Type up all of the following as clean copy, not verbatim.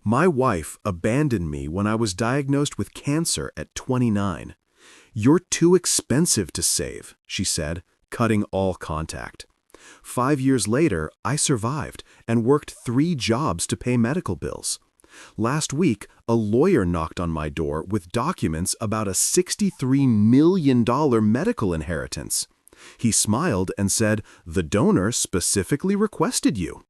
My wife abandoned me when I was diagnosed with cancer at 29. "You're too expensive to save," she said, cutting all contact. 5 years later, I survived and worked 3 jobs to pay medical bills. Last week, a lawyer knocked on my door with documents about a $63 million medical inheritance. He smiled and said, "The donor specifically requested you."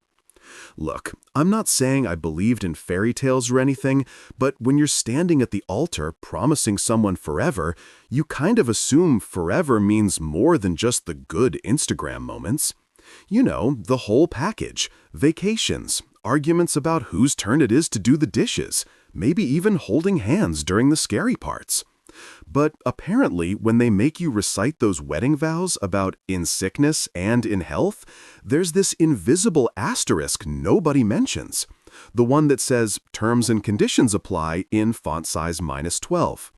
Look, I'm not saying I believed in fairy tales or anything, but when you're standing at the altar promising someone forever, you kind of assume forever means more than just the good Instagram moments. You know, the whole package: vacations, arguments about whose turn it is to do the dishes, maybe even holding hands during the scary parts. But apparently, when they make you recite those wedding vows about in sickness and in health, there's this invisible asterisk nobody mentions. The one that says terms and conditions apply in font size -12.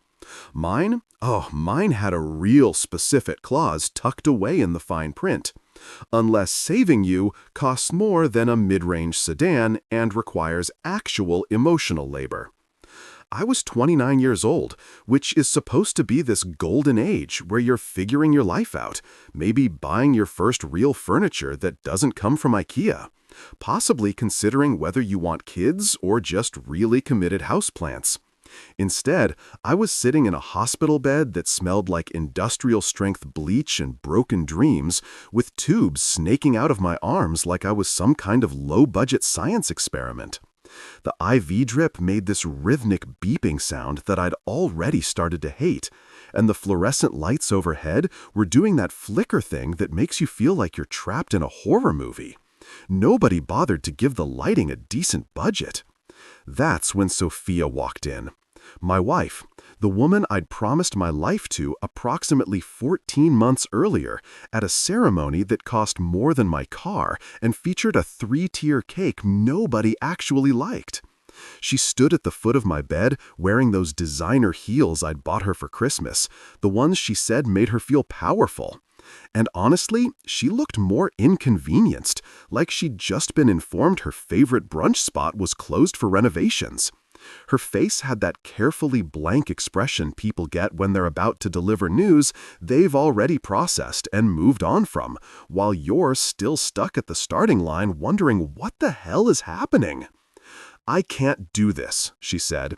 Mine had a real specific clause tucked away in the fine print. Unless saving you costs more than a mid-range sedan and requires actual emotional labor. I was 29 years old, which is supposed to be this golden age where you're figuring your life out, maybe buying your first real furniture that doesn't come from IKEA, possibly considering whether you want kids or just really committed houseplants. Instead, I was sitting in a hospital bed that smelled like industrial-strength bleach and broken dreams, with tubes snaking out of my arms like I was some kind of low-budget science experiment. The IV drip made this rhythmic beeping sound that I'd already started to hate, and the fluorescent lights overhead were doing that flicker thing that makes you feel like you're trapped in a horror movie. Nobody bothered to give the lighting a decent budget. That's when Sophia walked in. My wife, the woman I'd promised my life to approximately 14 months earlier at a ceremony that cost more than my car and featured a 3-tier cake nobody actually liked. She stood at the foot of my bed wearing those designer heels I'd bought her for Christmas, the ones she said made her feel powerful. And honestly, she looked more inconvenienced, like she'd just been informed her favorite brunch spot was closed for renovations. Her face had that carefully blank expression people get when they're about to deliver news they've already processed and moved on from, while you're still stuck at the starting line wondering what the hell is happening. "I can't do this," she said,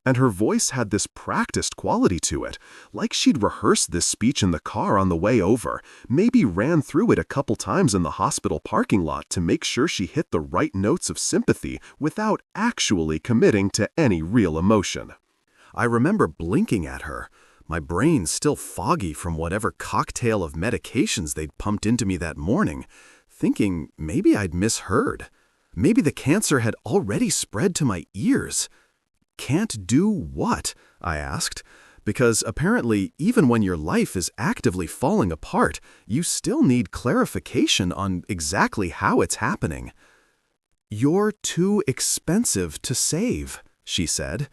and her voice had this practiced quality to it, like she'd rehearsed this speech in the car on the way over, maybe ran through it a couple times in the hospital parking lot to make sure she hit the right notes of sympathy without actually committing to any real emotion. I remember blinking at her, my brain still foggy from whatever cocktail of medications they'd pumped into me that morning, thinking maybe I'd misheard. Maybe the cancer had already spread to my ears. "Can't do what?" I asked, because apparently even when your life is actively falling apart, you still need clarification on exactly how it's happening. "You're too expensive to save," she said.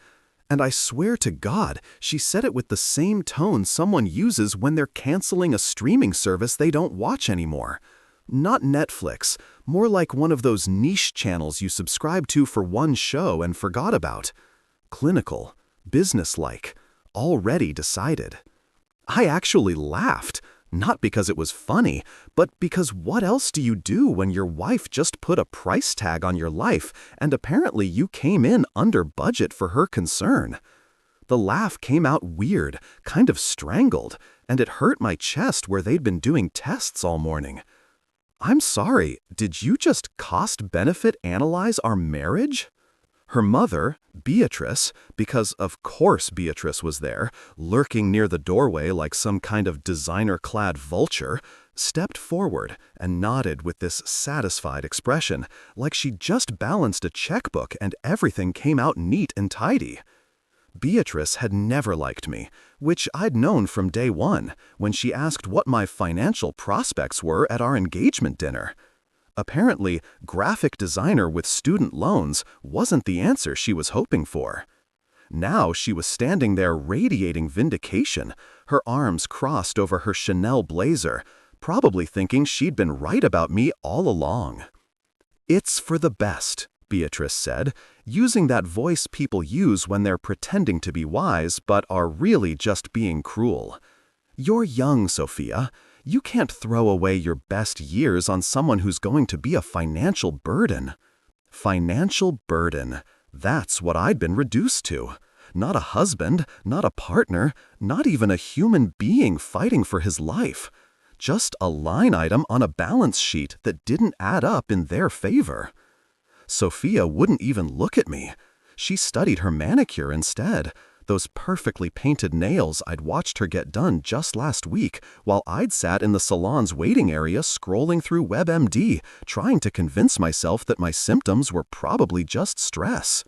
And I swear to God, she said it with the same tone someone uses when they're canceling a streaming service they don't watch anymore. Not Netflix, more like one of those niche channels you subscribe to for one show and forgot about. Clinical, businesslike, already decided. I actually laughed, not because it was funny, but because what else do you do when your wife just put a price tag on your life and apparently you came in under budget for her concern? The laugh came out weird, kind of strangled, and it hurt my chest where they'd been doing tests all morning. "I'm sorry, did you just cost-benefit analyze our marriage?" Her mother, Beatrice, because of course Beatrice was there, lurking near the doorway like some kind of designer-clad vulture, stepped forward and nodded with this satisfied expression, like she'd just balanced a checkbook and everything came out neat and tidy. Beatrice had never liked me, which I'd known from day one, when she asked what my financial prospects were at our engagement dinner. Apparently, graphic designer with student loans wasn't the answer she was hoping for. Now she was standing there radiating vindication, her arms crossed over her Chanel blazer, probably thinking she'd been right about me all along. "It's for the best," Beatrice said, using that voice people use when they're pretending to be wise but are really just being cruel. "You're young, Sophia. You can't throw away your best years on someone who's going to be a financial burden." Financial burden. That's what I'd been reduced to. Not a husband, not a partner, not even a human being fighting for his life. Just a line item on a balance sheet that didn't add up in their favor. Sophia wouldn't even look at me. She studied her manicure instead. Those perfectly painted nails I'd watched her get done just last week while I'd sat in the salon's waiting area scrolling through WebMD, trying to convince myself that my symptoms were probably just stress.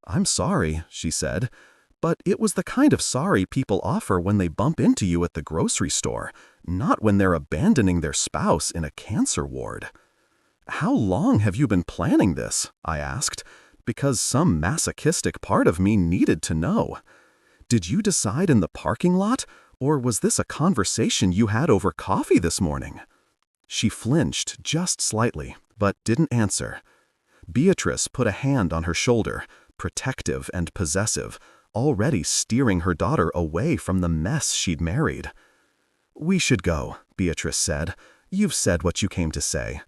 "I'm sorry," she said, "but it was the kind of sorry people offer when they bump into you at the grocery store, not when they're abandoning their spouse in a cancer ward." "How long have you been planning this?" I asked, because some masochistic part of me needed to know. "Did you decide in the parking lot, or was this a conversation you had over coffee this morning?" She flinched just slightly, but didn't answer. Beatrice put a hand on her shoulder, protective and possessive, already steering her daughter away from the mess she'd married. "We should go," Beatrice said. "You've said what you came to say."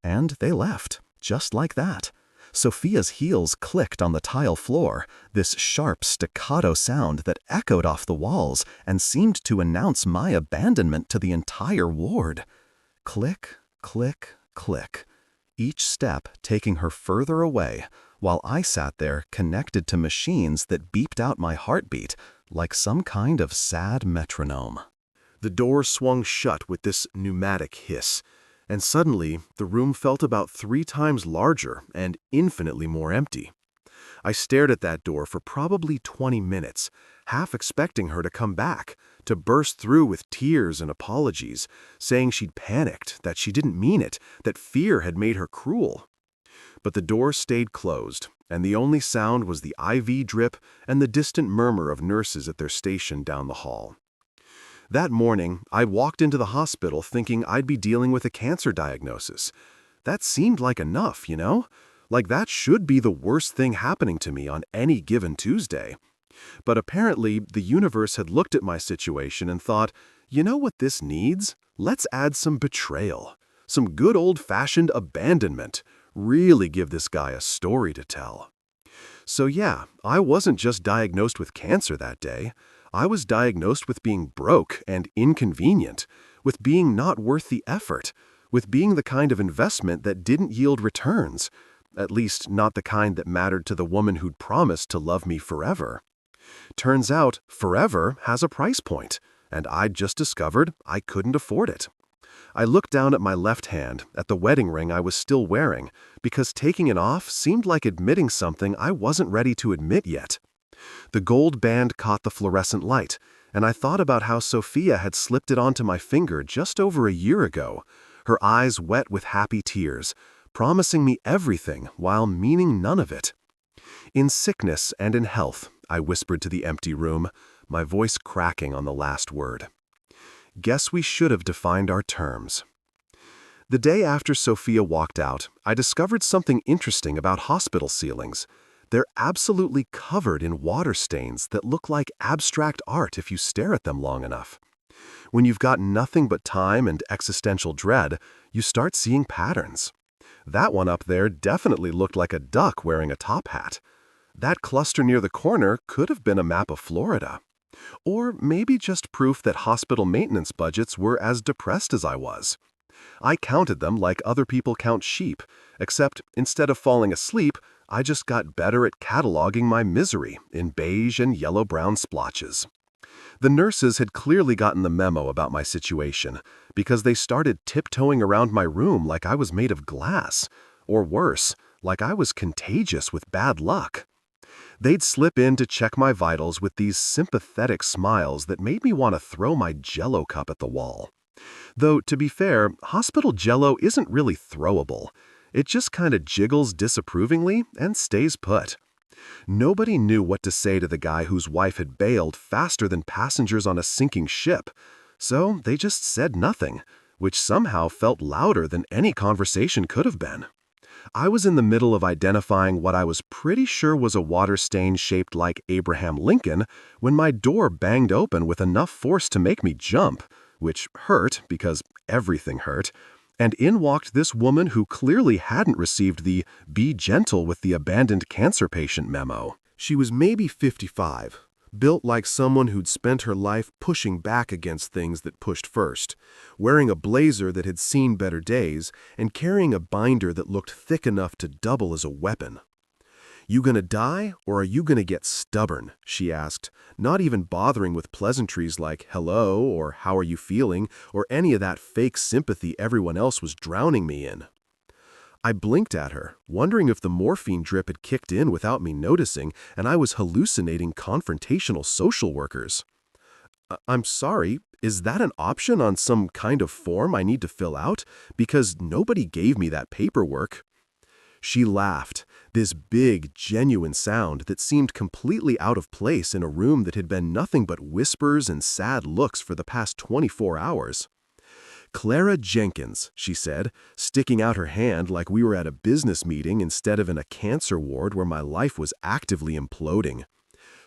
And they left, just like that. Sophia's heels clicked on the tile floor, this sharp staccato sound that echoed off the walls and seemed to announce my abandonment to the entire ward. Click, click, click, each step taking her further away, while I sat there connected to machines that beeped out my heartbeat like some kind of sad metronome. The door swung shut with this pneumatic hiss, and suddenly the room felt about 3 times larger and infinitely more empty. I stared at that door for probably 20 minutes, half expecting her to come back, to burst through with tears and apologies, saying she'd panicked, that she didn't mean it, that fear had made her cruel. But the door stayed closed, and the only sound was the IV drip and the distant murmur of nurses at their station down the hall. That morning, I walked into the hospital thinking I'd be dealing with a cancer diagnosis. That seemed like enough, you know? Like that should be the worst thing happening to me on any given Tuesday. But apparently, the universe had looked at my situation and thought, you know what this needs? Let's add some betrayal. Some good old-fashioned abandonment. Really give this guy a story to tell. So yeah, I wasn't just diagnosed with cancer that day. I was diagnosed with being broke and inconvenient, with being not worth the effort, with being the kind of investment that didn't yield returns, at least not the kind that mattered to the woman who'd promised to love me forever. Turns out, forever has a price point, and I'd just discovered I couldn't afford it. I looked down at my left hand, at the wedding ring I was still wearing, because taking it off seemed like admitting something I wasn't ready to admit yet. The gold band caught the fluorescent light, and I thought about how Sophia had slipped it onto my finger just over a year ago, her eyes wet with happy tears, promising me everything while meaning none of it. "In sickness and in health," I whispered to the empty room, my voice cracking on the last word. Guess we should have defined our terms. The day after Sophia walked out, I discovered something interesting about hospital ceilings. They're absolutely covered in water stains that look like abstract art if you stare at them long enough. When you've got nothing but time and existential dread, you start seeing patterns. That one up there definitely looked like a duck wearing a top hat. That cluster near the corner could have been a map of Florida. Or maybe just proof that hospital maintenance budgets were as depressed as I was. I counted them like other people count sheep, except instead of falling asleep, I just got better at cataloging my misery in beige and yellow-brown splotches. The nurses had clearly gotten the memo about my situation, because they started tiptoeing around my room like I was made of glass, or worse, like I was contagious with bad luck. They'd slip in to check my vitals with these sympathetic smiles that made me want to throw my Jell-O cup at the wall. Though, to be fair, hospital Jell-O isn't really throwable. It just kind of jiggles disapprovingly and stays put. Nobody knew what to say to the guy whose wife had bailed faster than passengers on a sinking ship, so they just said nothing, which somehow felt louder than any conversation could have been. I was in the middle of identifying what I was pretty sure was a water stain shaped like Abraham Lincoln when my door banged open with enough force to make me jump, which hurt because everything hurt, and in walked this woman who clearly hadn't received the "be gentle with the abandoned cancer patient" memo. She was maybe 55, built like someone who'd spent her life pushing back against things that pushed first, wearing a blazer that had seen better days, and carrying a binder that looked thick enough to double as a weapon. "You gonna die, or are you gonna get stubborn?" she asked, not even bothering with pleasantries like "hello" or "how are you feeling" or any of that fake sympathy everyone else was drowning me in. I blinked at her, wondering if the morphine drip had kicked in without me noticing and I was hallucinating confrontational social workers. "I'm sorry, is that an option on some kind of form I need to fill out? Because nobody gave me that paperwork." She laughed, this big, genuine sound that seemed completely out of place in a room that had been nothing but whispers and sad looks for the past 24 hours. "Clara Jenkins," she said, sticking out her hand like we were at a business meeting instead of in a cancer ward where my life was actively imploding.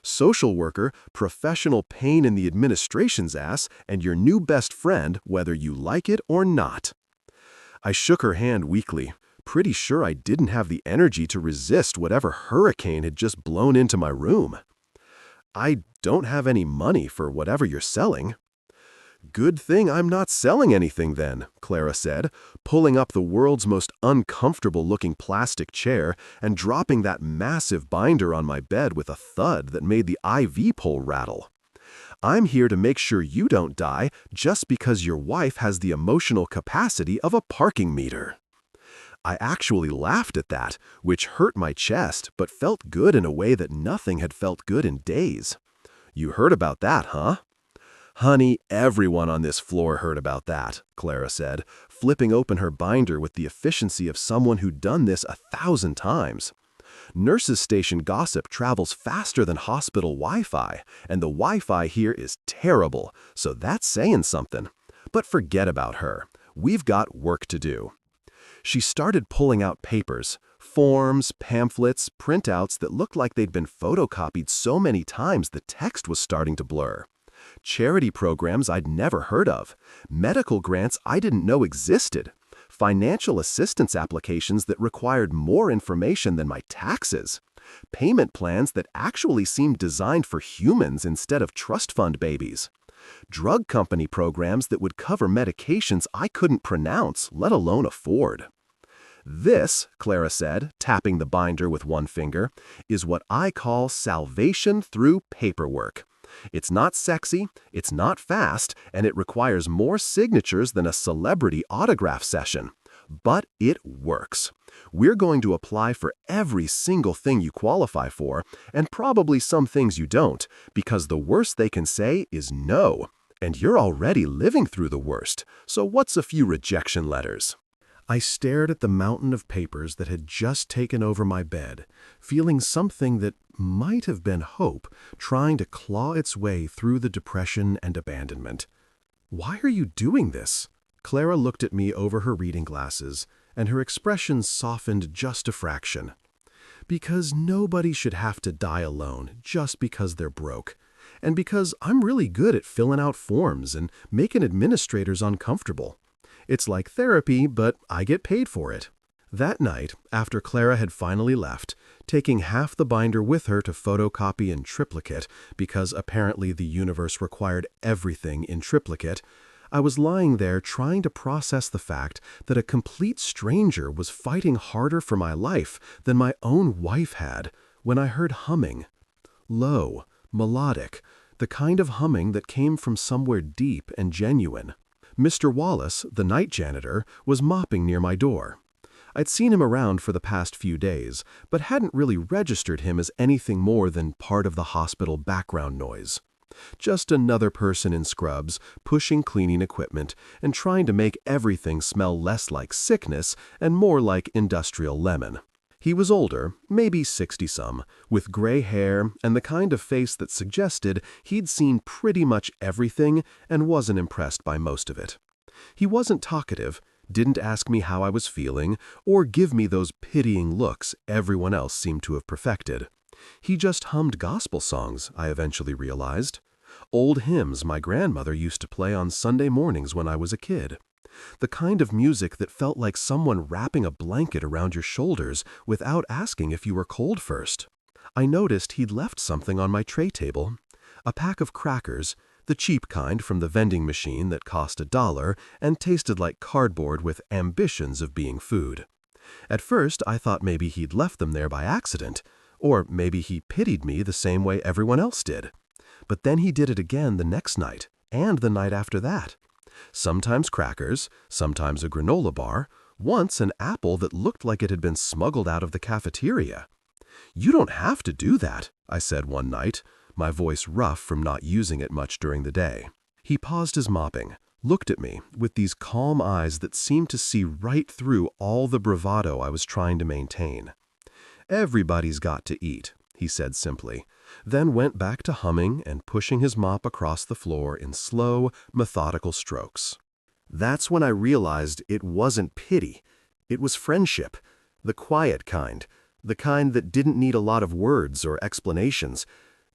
"Social worker, professional pain in the administration's ass, and your new best friend, whether you like it or not." I shook her hand weakly, pretty sure I didn't have the energy to resist whatever hurricane had just blown into my room. "I don't have any money for whatever you're selling." "Good thing I'm not selling anything then," Clara said, pulling up the world's most uncomfortable-looking plastic chair and dropping that massive binder on my bed with a thud that made the IV pole rattle. "I'm here to make sure you don't die just because your wife has the emotional capacity of a parking meter." I actually laughed at that, which hurt my chest but felt good in a way that nothing had felt good in days. "You heard about that, huh?" "Honey, everyone on this floor heard about that," Clara said, flipping open her binder with the efficiency of someone who'd done this 1,000 times. "Nurses' station gossip travels faster than hospital Wi-Fi, and the Wi-Fi here is terrible, so that's saying something. But forget about her. We've got work to do." She started pulling out papers, forms, pamphlets, printouts that looked like they'd been photocopied so many times the text was starting to blur. Charity programs I'd never heard of, medical grants I didn't know existed, financial assistance applications that required more information than my taxes, payment plans that actually seemed designed for humans instead of trust fund babies, drug company programs that would cover medications I couldn't pronounce, let alone afford. "This," Clara said, tapping the binder with one finger, "is what I call salvation through paperwork. It's not sexy, it's not fast, and it requires more signatures than a celebrity autograph session. But it works. We're going to apply for every single thing you qualify for, and probably some things you don't, because the worst they can say is no. And you're already living through the worst, so what's a few rejection letters?" I stared at the mountain of papers that had just taken over my bed, feeling something that might have been hope trying to claw its way through the depression and abandonment. "Why are you doing this?" Clara looked at me over her reading glasses, and her expression softened just a fraction. "Because nobody should have to die alone just because they're broke. And because I'm really good at filling out forms and making administrators uncomfortable. It's like therapy, but I get paid for it." That night, after Clara had finally left, taking half the binder with her to photocopy in triplicate, because apparently the universe required everything in triplicate, I was lying there trying to process the fact that a complete stranger was fighting harder for my life than my own wife had, when I heard humming. Low, melodic, the kind of humming that came from somewhere deep and genuine. Mr. Wallace, the night janitor, was mopping near my door. I'd seen him around for the past few days, but hadn't really registered him as anything more than part of the hospital background noise. Just another person in scrubs, pushing cleaning equipment, and trying to make everything smell less like sickness and more like industrial lemon. He was older, maybe 60-some, with gray hair and the kind of face that suggested he'd seen pretty much everything and wasn't impressed by most of it. He wasn't talkative, didn't ask me how I was feeling, or give me those pitying looks everyone else seemed to have perfected. He just hummed gospel songs, I eventually realized. Old hymns my grandmother used to play on Sunday mornings when I was a kid. The kind of music that felt like someone wrapping a blanket around your shoulders without asking if you were cold first. I noticed he'd left something on my tray table. A pack of crackers, the cheap kind from the vending machine that cost $1 and tasted like cardboard with ambitions of being food. At first, I thought maybe he'd left them there by accident, or maybe he pitied me the same way everyone else did. But then he did it again the next night, and the night after that. Sometimes crackers, sometimes a granola bar, once an apple that looked like it had been smuggled out of the cafeteria. "You don't have to do that," I said one night, my voice rough from not using it much during the day. He paused his mopping, looked at me with these calm eyes that seemed to see right through all the bravado I was trying to maintain. "Everybody's got to eat," he said simply, then went back to humming and pushing his mop across the floor in slow, methodical strokes. That's when I realized it wasn't pity. It was friendship. The quiet kind. The kind that didn't need a lot of words or explanations.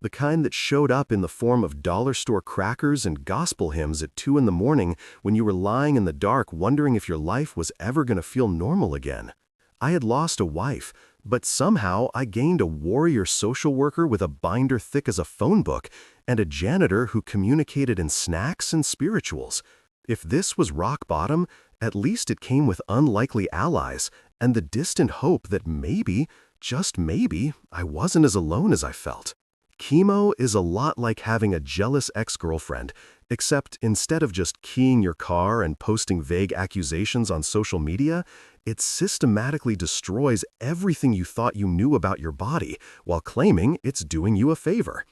The kind that showed up in the form of dollar store crackers and gospel hymns at 2 in the morning when you were lying in the dark wondering if your life was ever going to feel normal again. I had lost a wife, but somehow I gained a warrior social worker with a binder thick as a phone book and a janitor who communicated in snacks and spirituals. If this was rock bottom, at least it came with unlikely allies and the distant hope that maybe, just maybe, I wasn't as alone as I felt. Chemo is a lot like having a jealous ex-girlfriend, except instead of just keying your car and posting vague accusations on social media, it systematically destroys everything you thought you knew about your body while claiming it's doing you a favor.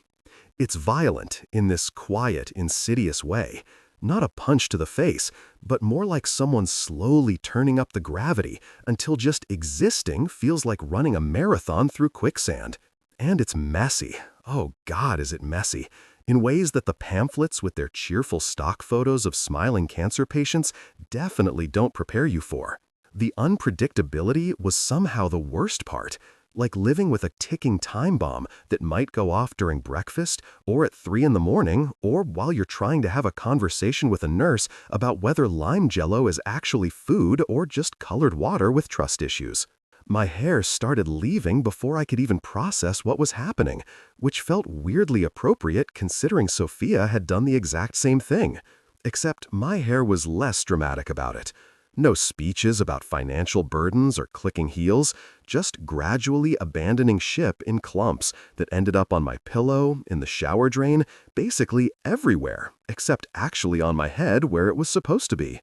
It's violent in this quiet, insidious way. Not a punch to the face, but more like someone slowly turning up the gravity until just existing feels like running a marathon through quicksand. And it's messy. Oh God, is it messy, in ways that the pamphlets with their cheerful stock photos of smiling cancer patients definitely don't prepare you for. The unpredictability was somehow the worst part, like living with a ticking time bomb that might go off during breakfast or at 3 in the morning or while you're trying to have a conversation with a nurse about whether lime jello is actually food or just colored water with trust issues. My hair started leaving before I could even process what was happening, which felt weirdly appropriate considering Sophia had done the exact same thing. Except my hair was less dramatic about it. No speeches about financial burdens or clicking heels, just gradually abandoning ship in clumps that ended up on my pillow, in the shower drain, basically everywhere, except actually on my head where it was supposed to be.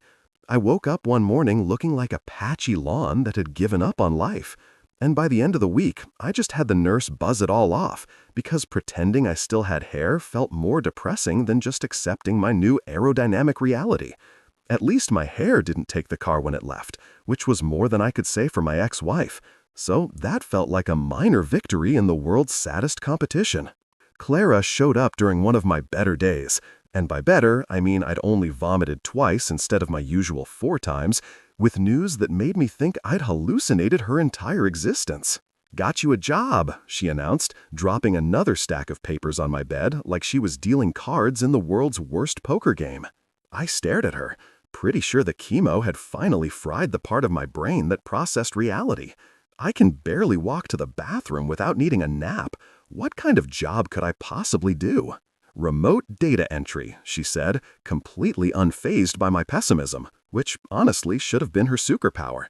I woke up one morning looking like a patchy lawn that had given up on life. And by the end of the week, I just had the nurse buzz it all off because pretending I still had hair felt more depressing than just accepting my new aerodynamic reality. At least my hair didn't take the car when it left, which was more than I could say for my ex-wife. So that felt like a minor victory in the world's saddest competition. Clara showed up during one of my better days. And by better, I mean I'd only vomited twice instead of my usual 4 times, with news that made me think I'd hallucinated her entire existence. "Got you a job," she announced, dropping another stack of papers on my bed like she was dealing cards in the world's worst poker game. I stared at her, pretty sure the chemo had finally fried the part of my brain that processed reality. I can barely walk to the bathroom without needing a nap. What kind of job could I possibly do? "Remote data entry," she said, completely unfazed by my pessimism, which honestly should have been her superpower.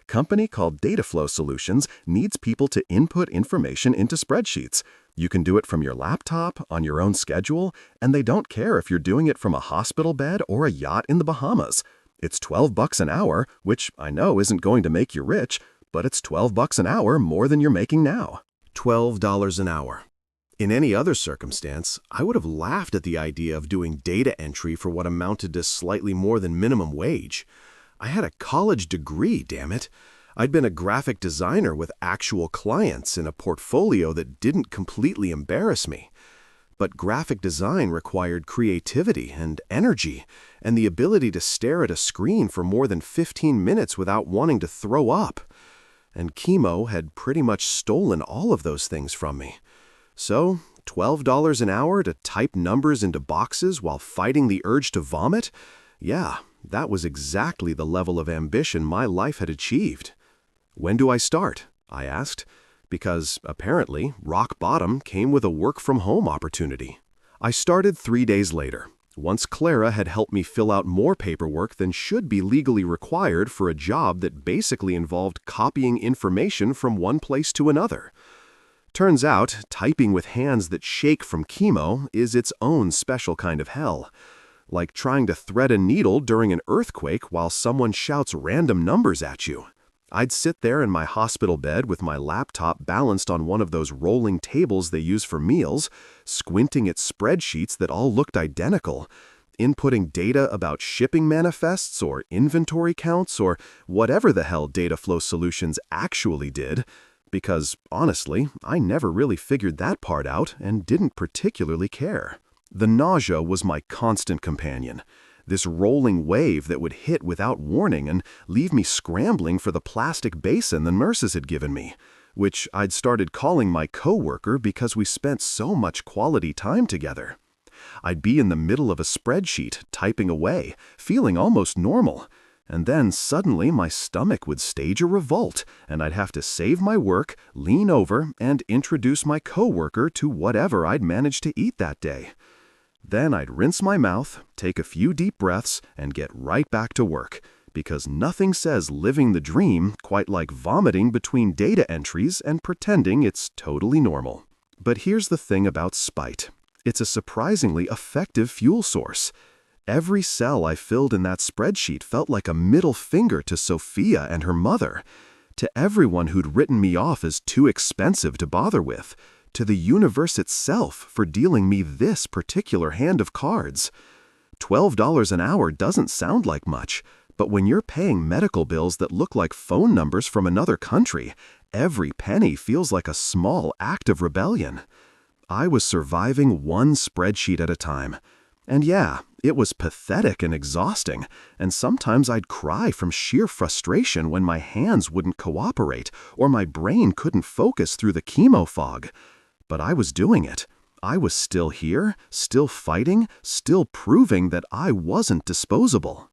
"Company called Dataflow Solutions needs people to input information into spreadsheets. You can do it from your laptop, on your own schedule, and they don't care if you're doing it from a hospital bed or a yacht in the Bahamas. It's $12 an hour, which I know isn't going to make you rich, but it's $12 an hour more than you're making now." $12 an hour. In any other circumstance, I would have laughed at the idea of doing data entry for what amounted to slightly more than minimum wage. I had a college degree, damn it. I'd been a graphic designer with actual clients and a portfolio that didn't completely embarrass me. But graphic design required creativity and energy, and the ability to stare at a screen for more than 15 minutes without wanting to throw up. And chemo had pretty much stolen all of those things from me. So, $12 an hour to type numbers into boxes while fighting the urge to vomit? Yeah, that was exactly the level of ambition my life had achieved. "When do I start?" I asked, because apparently rock bottom came with a work-from-home opportunity. I started 3 days later, once Clara had helped me fill out more paperwork than should be legally required for a job that basically involved copying information from one place to another. Turns out, typing with hands that shake from chemo is its own special kind of hell. Like trying to thread a needle during an earthquake while someone shouts random numbers at you. I'd sit there in my hospital bed with my laptop balanced on one of those rolling tables they use for meals, squinting at spreadsheets that all looked identical, inputting data about shipping manifests or inventory counts or whatever the hell data flow solutions actually did, because, honestly, I never really figured that part out and didn't particularly care. The nausea was my constant companion. This rolling wave that would hit without warning and leave me scrambling for the plastic basin the nurses had given me, which I'd started calling my coworker because we spent so much quality time together. I'd be in the middle of a spreadsheet, typing away, feeling almost normal, and then suddenly my stomach would stage a revolt, and I'd have to save my work, lean over, and introduce my coworker to whatever I'd managed to eat that day. Then I'd rinse my mouth, take a few deep breaths, and get right back to work, because nothing says living the dream quite like vomiting between data entries and pretending it's totally normal. But here's the thing about spite. It's a surprisingly effective fuel source. Every cell I filled in that spreadsheet felt like a middle finger to Sophia and her mother, to everyone who'd written me off as too expensive to bother with, to the universe itself for dealing me this particular hand of cards. $12 an hour doesn't sound like much, but when you're paying medical bills that look like phone numbers from another country, every penny feels like a small act of rebellion. I was surviving one spreadsheet at a time. And yeah, it was pathetic and exhausting, and sometimes I'd cry from sheer frustration when my hands wouldn't cooperate or my brain couldn't focus through the chemo fog. But I was doing it. I was still here, still fighting, still proving that I wasn't disposable.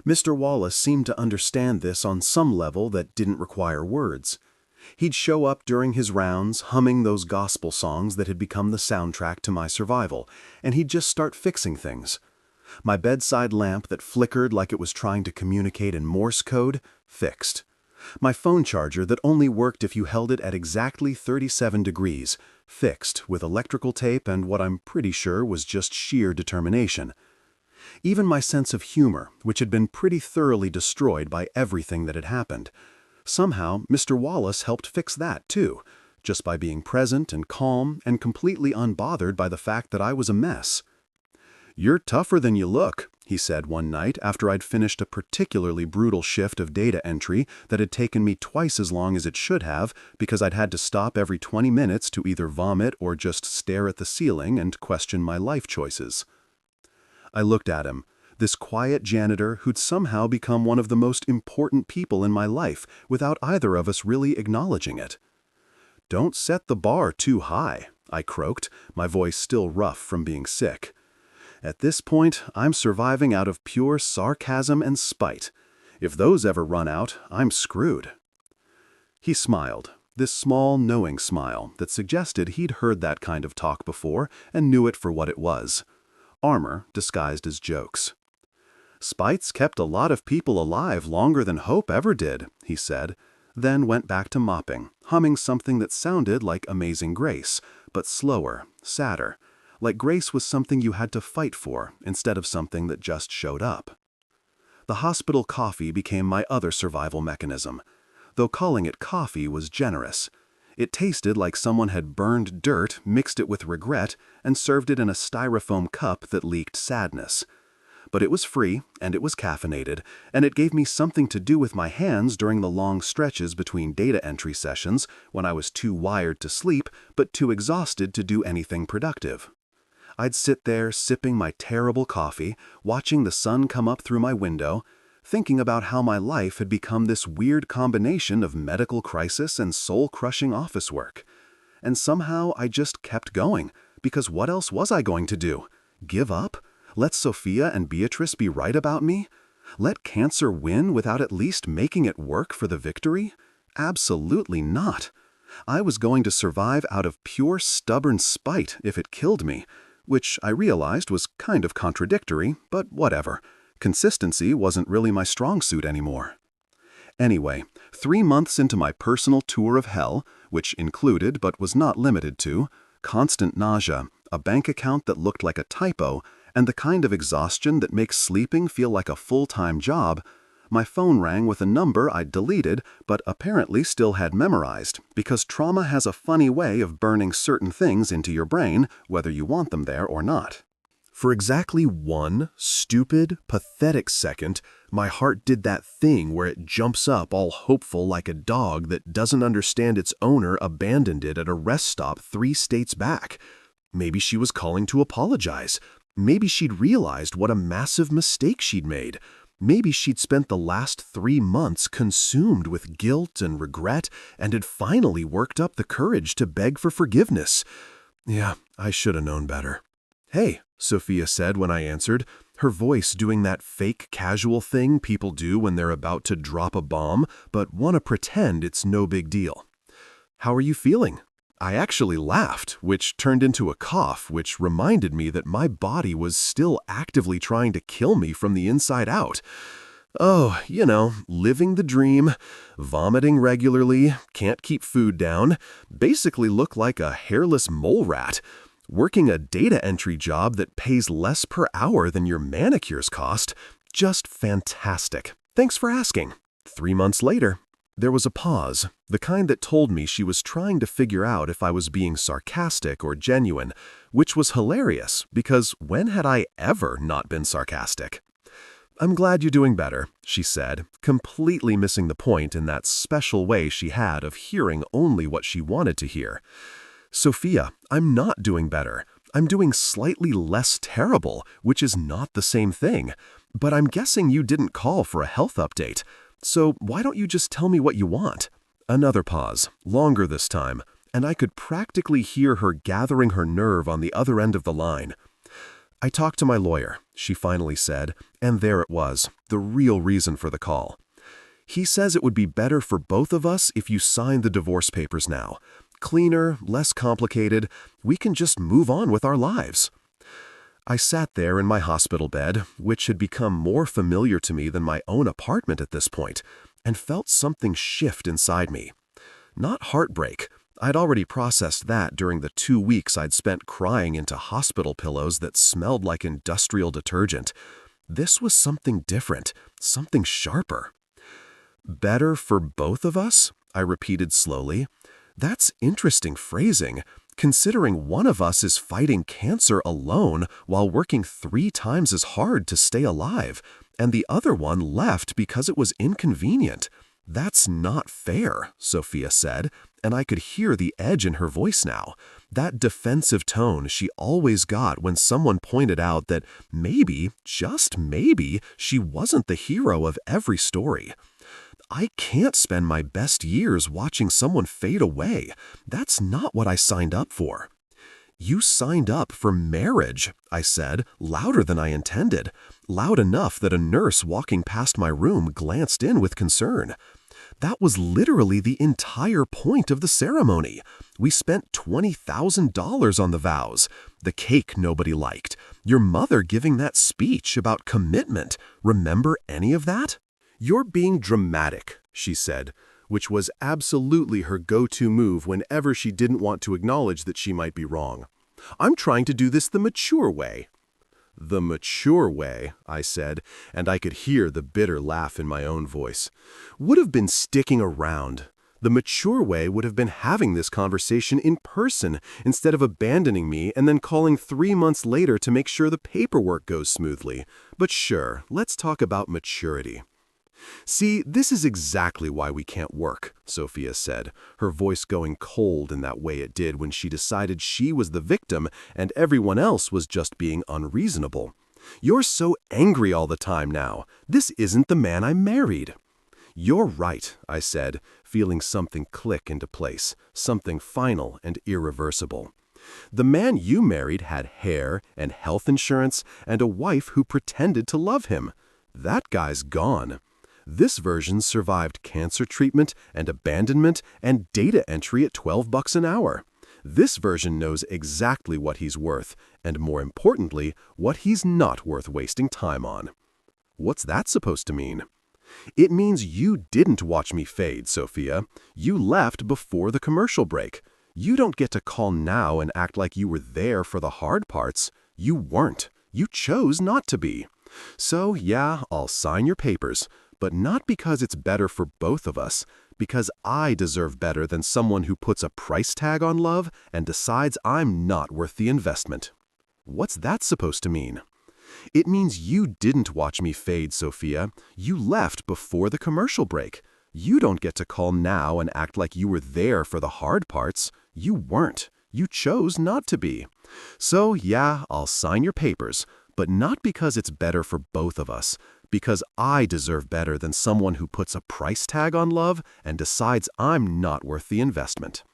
Mr. Wallace seemed to understand this on some level that didn't require words. He'd show up during his rounds, humming those gospel songs that had become the soundtrack to my survival, and he'd just start fixing things. My bedside lamp that flickered like it was trying to communicate in Morse code, fixed. My phone charger that only worked if you held it at exactly 37 degrees, fixed with electrical tape and what I'm pretty sure was just sheer determination. Even my sense of humor, which had been pretty thoroughly destroyed by everything that had happened. Somehow, Mr. Wallace helped fix that too, just by being present and calm and completely unbothered by the fact that I was a mess. "You're tougher than you look," he said one night after I'd finished a particularly brutal shift of data entry that had taken me twice as long as it should have because I'd had to stop every 20 minutes to either vomit or just stare at the ceiling and question my life choices. I looked at him, this quiet janitor who'd somehow become one of the most important people in my life without either of us really acknowledging it. "Don't set the bar too high," I croaked, my voice still rough from being sick. At this point, I'm surviving out of pure sarcasm and spite. If those ever run out, I'm screwed. He smiled, this small, knowing smile that suggested he'd heard that kind of talk before and knew it for what it was. Armor disguised as jokes. "Spite's kept a lot of people alive longer than hope ever did," he said, then went back to mopping, humming something that sounded like Amazing Grace, but slower, sadder. Like grace was something you had to fight for instead of something that just showed up. The hospital coffee became my other survival mechanism, though calling it coffee was generous. It tasted like someone had burned dirt, mixed it with regret, and served it in a styrofoam cup that leaked sadness. But it was free, and it was caffeinated, and it gave me something to do with my hands during the long stretches between data entry sessions when I was too wired to sleep but too exhausted to do anything productive. I'd sit there sipping my terrible coffee, watching the sun come up through my window, thinking about how my life had become this weird combination of medical crisis and soul-crushing office work. And somehow I just kept going, because what else was I going to do? Give up? Let Sophia and Beatrice be right about me? Let cancer win without at least making it work for the victory? Absolutely not. I was going to survive out of pure stubborn spite if it killed me, which I realized was kind of contradictory, but whatever. Consistency wasn't really my strong suit anymore. Anyway, 3 months into my personal tour of hell, which included but was not limited to constant nausea, a bank account that looked like a typo, and the kind of exhaustion that makes sleeping feel like a full-time job, my phone rang with a number I'd deleted but apparently still had memorized, because trauma has a funny way of burning certain things into your brain, whether you want them there or not. For exactly 1 stupid, pathetic second, my heart did that thing where it jumps up all hopeful like a dog that doesn't understand its owner abandoned it at a rest stop 3 states back. Maybe she was calling to apologize. Maybe she'd realized what a massive mistake she'd made. Maybe she'd spent the last 3 months consumed with guilt and regret and had finally worked up the courage to beg for forgiveness. Yeah, I should have known better. "Hey," Sophia said when I answered, her voice doing that fake casual thing people do when they're about to drop a bomb but want to pretend it's no big deal. "How are you feeling?" I actually laughed, which turned into a cough, which reminded me that my body was still actively trying to kill me from the inside out. Oh, living the dream, vomiting regularly, can't keep food down, basically look like a hairless mole rat, working a data entry job that pays less per hour than your manicures cost. Just fantastic. Thanks for asking. 3 months later, there was a pause, the kind that told me she was trying to figure out if I was being sarcastic or genuine, which was hilarious because when had I ever not been sarcastic? "I'm glad you're doing better," she said, completely missing the point in that special way she had of hearing only what she wanted to hear. "Sophia, I'm not doing better. I'm doing slightly less terrible, which is not the same thing. But I'm guessing you didn't call for a health update. So why don't you just tell me what you want?" Another pause, longer this time, and I could practically hear her gathering her nerve on the other end of the line. "I talked to my lawyer," she finally said, and there it was, the real reason for the call. "He says it would be better for both of us if you signed the divorce papers now. Cleaner, less complicated, we can just move on with our lives." I sat there in my hospital bed, which had become more familiar to me than my own apartment at this point, and felt something shift inside me. Not heartbreak. I'd already processed that during the 2 weeks I'd spent crying into hospital pillows that smelled like industrial detergent. This was something different, something sharper. "Better for both of us?" I repeated slowly. That's interesting phrasing, considering one of us is fighting cancer alone while working 3 times as hard to stay alive, and the other one left because it was inconvenient. "That's not fair," Sophia said, and I could hear the edge in her voice now, that defensive tone she always got when someone pointed out that maybe, just maybe, she wasn't the hero of every story. "I can't spend my best years watching someone fade away. That's not what I signed up for." "You signed up for marriage," I said, louder than I intended, loud enough that a nurse walking past my room glanced in with concern. "That was literally the entire point of the ceremony. We spent $20,000 on the vows. The cake nobody liked. Your mother giving that speech about commitment. Remember any of that?" "You're being dramatic," she said, which was absolutely her go-to move whenever she didn't want to acknowledge that she might be wrong. "I'm trying to do this the mature way." "The mature way," I said, and I could hear the bitter laugh in my own voice, "would have been sticking around. The mature way would have been having this conversation in person instead of abandoning me and then calling 3 months later to make sure the paperwork goes smoothly. But sure, let's talk about maturity." See, this is exactly why we can't work, Sophia said, her voice going cold in that way it did when she decided she was the victim and everyone else was just being unreasonable. You're so angry all the time now. This isn't the man I married. You're right, I said, feeling something click into place, something final and irreversible. The man you married had hair and health insurance and a wife who pretended to love him. That guy's gone. This version survived cancer treatment and abandonment and data entry at $12 an hour. This version knows exactly what he's worth, and more importantly, what he's not worth wasting time on. What's that supposed to mean? It means you didn't watch me fade, Sophia. You left before the commercial break. You don't get to call now and act like you were there for the hard parts. You weren't. You chose not to be. So, yeah, I'll sign your papers, but not because it's better for both of us, because I deserve better than someone who puts a price tag on love and decides I'm not worth the investment. What's that supposed to mean? It means you didn't watch me fade, Sophia. You left before the commercial break. You don't get to call now and act like you were there for the hard parts. You weren't. You chose not to be. So, yeah, I'll sign your papers, but not because it's better for both of us, because I deserve better than someone who puts a price tag on love and decides I'm not worth the investment.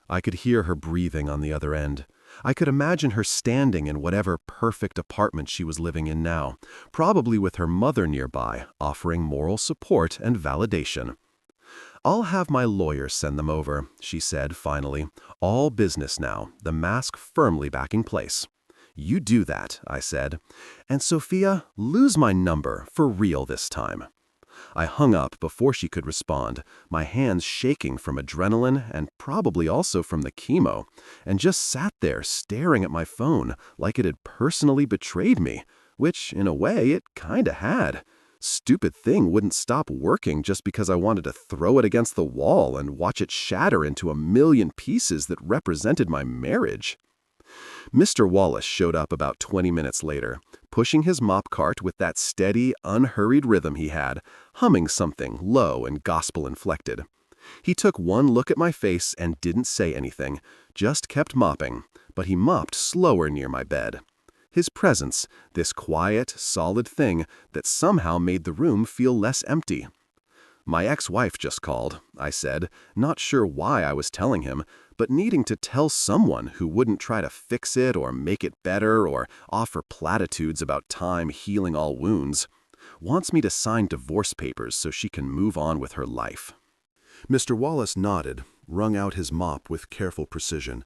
I could hear her breathing on the other end. I could imagine her standing in whatever perfect apartment she was living in now, probably with her mother nearby, offering moral support and validation. I'll have my lawyer send them over, she said finally. All business now, the mask firmly back in place. You do that, I said. And Sophia, lose my number for real this time. I hung up before she could respond, my hands shaking from adrenaline and probably also from the chemo, and just sat there staring at my phone like it had personally betrayed me, which, in a way, it kinda had. Stupid thing wouldn't stop working just because I wanted to throw it against the wall and watch it shatter into a million pieces that represented my marriage. Mr. Wallace showed up about 20 minutes later, pushing his mop cart with that steady, unhurried rhythm he had, humming something low and gospel-inflected. He took one look at my face and didn't say anything, just kept mopping, but he mopped slower near my bed. His presence, this quiet, solid thing that somehow made the room feel less empty. My ex-wife just called, I said, not sure why I was telling him, but needing to tell someone who wouldn't try to fix it or make it better or offer platitudes about time healing all wounds. Wants me to sign divorce papers so she can move on with her life. Mr. Wallace nodded, wrung out his mop with careful precision.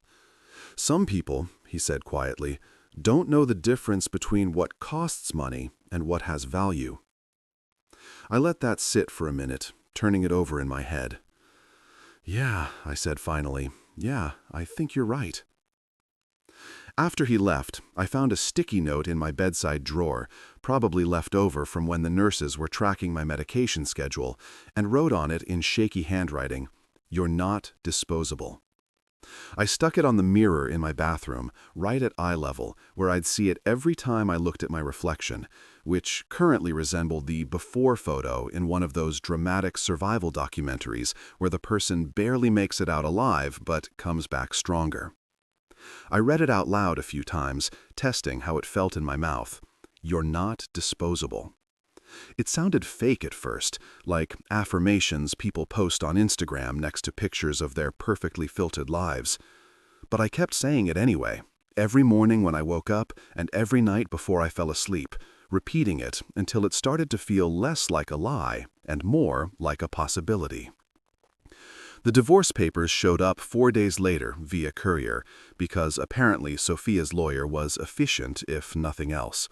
Some people, he said quietly, don't know the difference between what costs money and what has value. I let that sit for a minute, turning it over in my head. Yeah, I said finally. Yeah, I think you're right. After he left, I found a sticky note in my bedside drawer, probably left over from when the nurses were tracking my medication schedule, and wrote on it in shaky handwriting, "You're not disposable." I stuck it on the mirror in my bathroom, right at eye level, where I'd see it every time I looked at my reflection, which currently resembled the before photo in one of those dramatic survival documentaries where the person barely makes it out alive but comes back stronger. I read it out loud a few times, testing how it felt in my mouth. You're not disposable. It sounded fake at first, like affirmations people post on Instagram next to pictures of their perfectly filtered lives. But I kept saying it anyway, every morning when I woke up and every night before I fell asleep, repeating it until it started to feel less like a lie and more like a possibility. The divorce papers showed up 4 days later via courier, because apparently Sophia's lawyer was efficient if nothing else.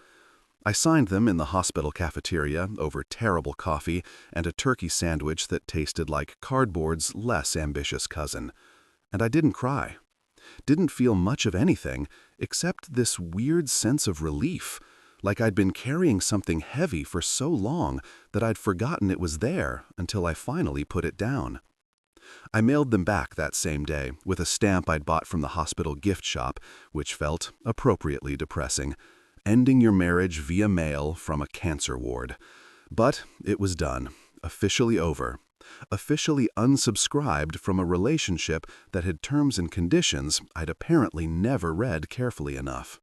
I signed them in the hospital cafeteria over terrible coffee and a turkey sandwich that tasted like cardboard's less ambitious cousin. And I didn't cry. Didn't feel much of anything except this weird sense of relief, like I'd been carrying something heavy for so long that I'd forgotten it was there until I finally put it down. I mailed them back that same day with a stamp I'd bought from the hospital gift shop, which felt appropriately depressing. Ending your marriage via mail from a cancer ward. But it was done, officially over. Officially unsubscribed from a relationship that had terms and conditions I'd apparently never read carefully enough.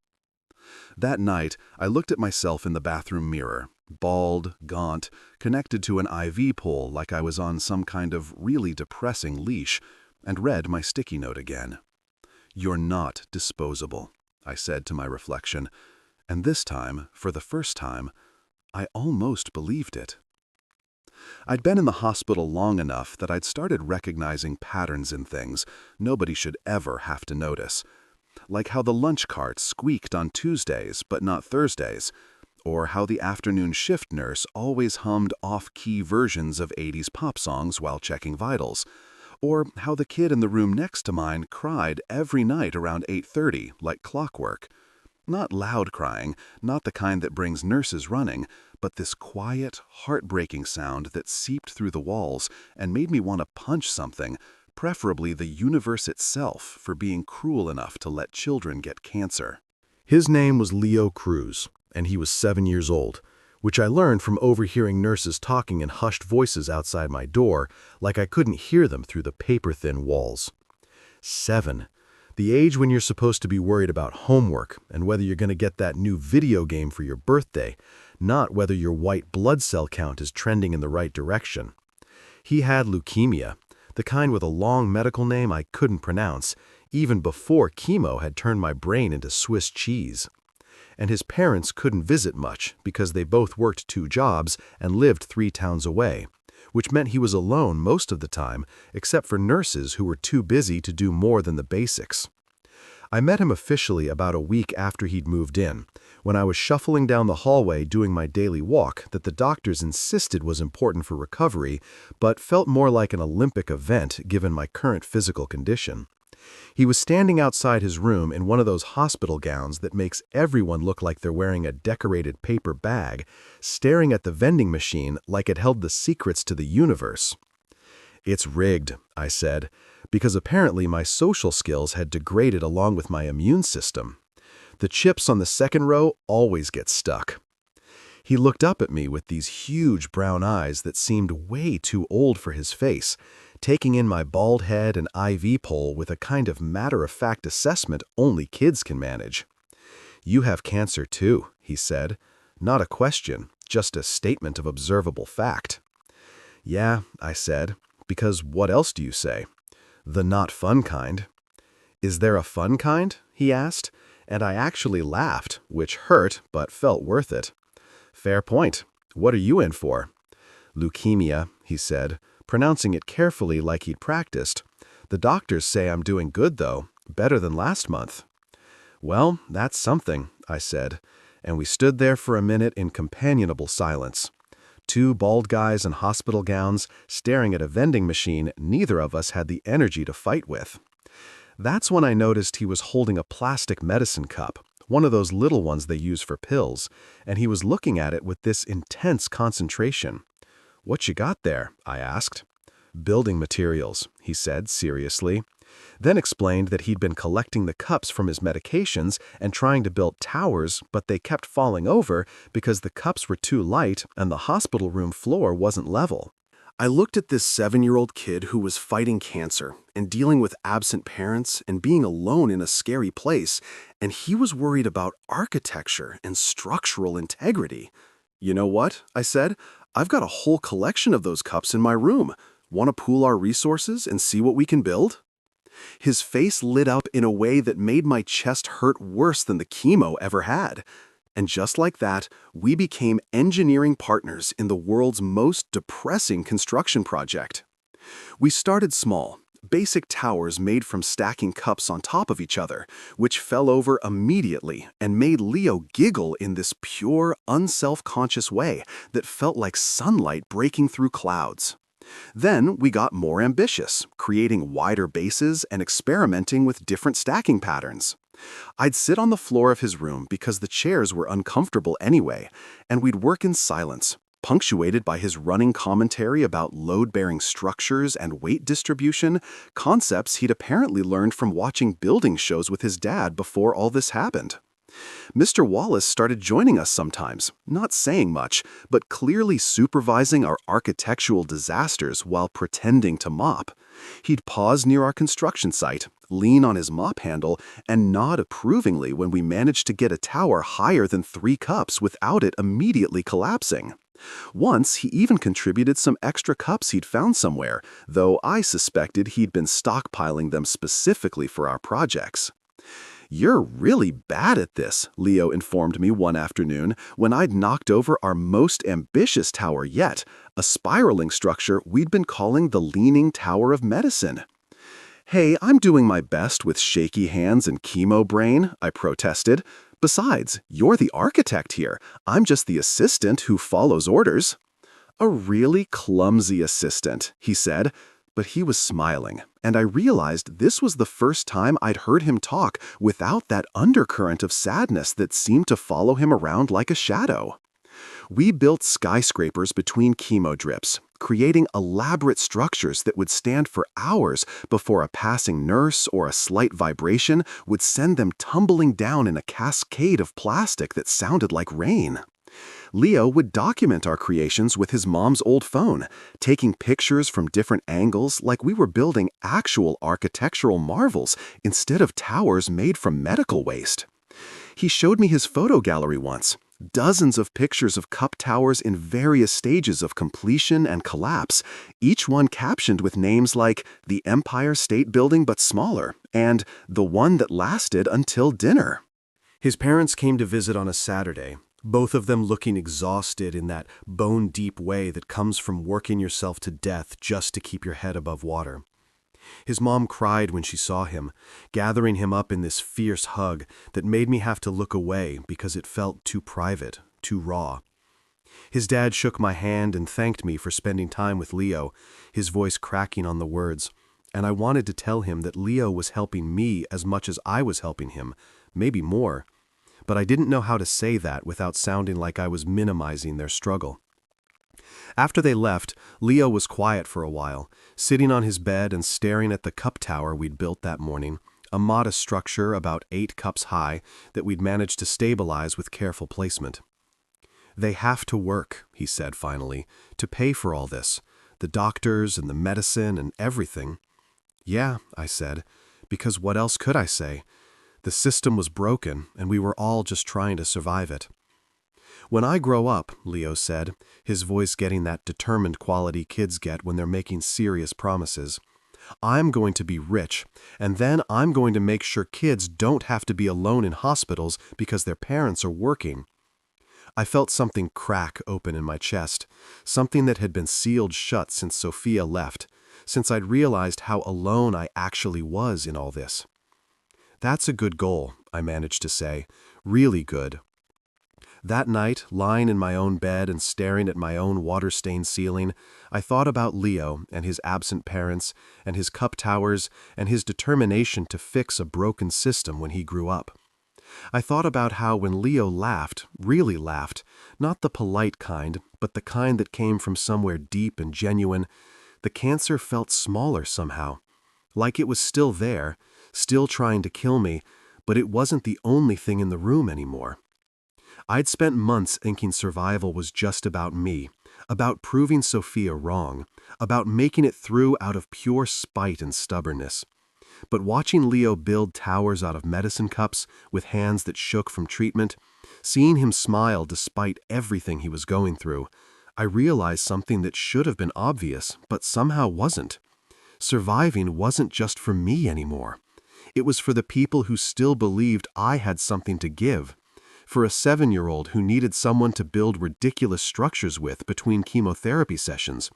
That night, I looked at myself in the bathroom mirror, bald, gaunt, connected to an IV pole like I was on some kind of really depressing leash, and read my sticky note again. "You're not disposable," I said to my reflection, and this time, for the first time, I almost believed it. I'd been in the hospital long enough that I'd started recognizing patterns in things nobody should ever have to notice, like how the lunch cart squeaked on Tuesdays but not Thursdays, or how the afternoon shift nurse always hummed off-key versions of 80s pop songs while checking vitals, or how the kid in the room next to mine cried every night around 8:30 like clockwork. Not loud crying, not the kind that brings nurses running, but this quiet, heartbreaking sound that seeped through the walls and made me want to punch something, preferably the universe itself, for being cruel enough to let children get cancer. His name was Leo Cruz, and he was 7 years old, which I learned from overhearing nurses talking in hushed voices outside my door, like I couldn't hear them through the paper-thin walls. 7. The age when you're supposed to be worried about homework and whether you're going to get that new video game for your birthday, not whether your white blood cell count is trending in the right direction. He had leukemia, the kind with a long medical name I couldn't pronounce, even before chemo had turned my brain into Swiss cheese. And his parents couldn't visit much because they both worked 2 jobs and lived 3 towns away, which meant he was alone most of the time, except for nurses who were too busy to do more than the basics. I met him officially about a week after he'd moved in, when I was shuffling down the hallway doing my daily walk that the doctors insisted was important for recovery, but felt more like an Olympic event given my current physical condition. He was standing outside his room in one of those hospital gowns that makes everyone look like they're wearing a decorated paper bag, staring at the vending machine like it held the secrets to the universe. "It's rigged," I said, because apparently my social skills had degraded along with my immune system. The chips on the second row always get stuck. He looked up at me with these huge brown eyes that seemed way too old for his face, taking in my bald head and IV pole with a kind of matter-of-fact assessment only kids can manage. "You have cancer too," he said. Not a question, just a statement of observable fact. "Yeah," I said, because what else do you say? The not fun kind. "Is there a fun kind?" he asked, and I actually laughed, which hurt but felt worth it. "Fair point. What are you in for?" "Leukemia," he said, pronouncing it carefully like he'd practiced. "The doctors say I'm doing good, though, better than last month." "Well, that's something," I said, and we stood there for a minute in companionable silence. 2 bald guys in hospital gowns staring at a vending machine neither of us had the energy to fight with. That's when I noticed he was holding a plastic medicine cup, one of those little ones they use for pills, and he was looking at it with this intense concentration. "What you got there?" I asked. "Building materials," he said seriously, then explained that he'd been collecting the cups from his medications and trying to build towers, but they kept falling over because the cups were too light and the hospital room floor wasn't level. I looked at this 7-year-old kid who was fighting cancer and dealing with absent parents and being alone in a scary place, and he was worried about architecture and structural integrity. "You know what?" I said. "I've got a whole collection of those cups in my room. Want to pool our resources and see what we can build?" His face lit up in a way that made my chest hurt worse than the chemo ever had. And just like that, we became engineering partners in the world's most depressing construction project. We started small, basic towers made from stacking cups on top of each other, which fell over immediately and made Leo giggle in this pure, unself-conscious way that felt like sunlight breaking through clouds. Then we got more ambitious, creating wider bases and experimenting with different stacking patterns. I'd sit on the floor of his room because the chairs were uncomfortable anyway, and we'd work in silence, punctuated by his running commentary about load-bearing structures and weight distribution, concepts he'd apparently learned from watching building shows with his dad before all this happened. Mr. Wallace started joining us sometimes, not saying much, but clearly supervising our architectural disasters while pretending to mop. He'd pause near our construction site, lean on his mop handle, and nod approvingly when we managed to get a tower higher than 3 cups without it immediately collapsing. Once, he even contributed some extra cups he'd found somewhere, though I suspected he'd been stockpiling them specifically for our projects. "You're really bad at this," Leo informed me one afternoon when I'd knocked over our most ambitious tower yet, a spiraling structure we'd been calling the Leaning Tower of Medicine. "Hey, I'm doing my best with shaky hands and chemo brain," I protested. "Besides, you're the architect here. I'm just the assistant who follows orders." "A really clumsy assistant," he said. But he was smiling, and I realized this was the first time I'd heard him talk without that undercurrent of sadness that seemed to follow him around like a shadow. We built skyscrapers between chemo drips, creating elaborate structures that would stand for hours before a passing nurse or a slight vibration would send them tumbling down in a cascade of plastic that sounded like rain. Leo would document our creations with his mom's old phone, taking pictures from different angles like we were building actual architectural marvels instead of towers made from medical waste. He showed me his photo gallery once, dozens of pictures of cup towers in various stages of completion and collapse, each one captioned with names like the Empire State Building but smaller and the one that lasted until dinner. His parents came to visit on a Saturday, both of them looking exhausted in that bone-deep way that comes from working yourself to death just to keep your head above water. His mom cried when she saw him, gathering him up in this fierce hug that made me have to look away because it felt too private, too raw. His dad shook my hand and thanked me for spending time with Leo, his voice cracking on the words, and I wanted to tell him that Leo was helping me as much as I was helping him, maybe more. But I didn't know how to say that without sounding like I was minimizing their struggle. After they left, Leo was quiet for a while, sitting on his bed and staring at the cup tower we'd built that morning, a modest structure about 8 cups high that we'd managed to stabilize with careful placement. "They have to work," he said finally, "to pay for all this, the doctors and the medicine and everything." "Yeah," I said, because what else could I say? The system was broken, and we were all just trying to survive it. "When I grow up," Leo said, his voice getting that determined quality kids get when they're making serious promises, "I'm going to be rich, and then I'm going to make sure kids don't have to be alone in hospitals because their parents are working." I felt something crack open in my chest, something that had been sealed shut since Sophia left, since I'd realized how alone I actually was in all this. "That's a good goal," I managed to say, "really good." That night, lying in my own bed and staring at my own water-stained ceiling, I thought about Leo and his absent parents and his cup towers and his determination to fix a broken system when he grew up. I thought about how when Leo laughed, really laughed, not the polite kind, but the kind that came from somewhere deep and genuine, the cancer felt smaller somehow, like it was still there, still trying to kill me, but it wasn't the only thing in the room anymore. I'd spent months thinking survival was just about me, about proving Sophia wrong, about making it through out of pure spite and stubbornness. But watching Leo build towers out of medicine cups with hands that shook from treatment, seeing him smile despite everything he was going through, I realized something that should have been obvious, but somehow wasn't. Surviving wasn't just for me anymore. It was for the people who still believed I had something to give, for a 7-year-old who needed someone to build ridiculous structures with between chemotherapy sessions,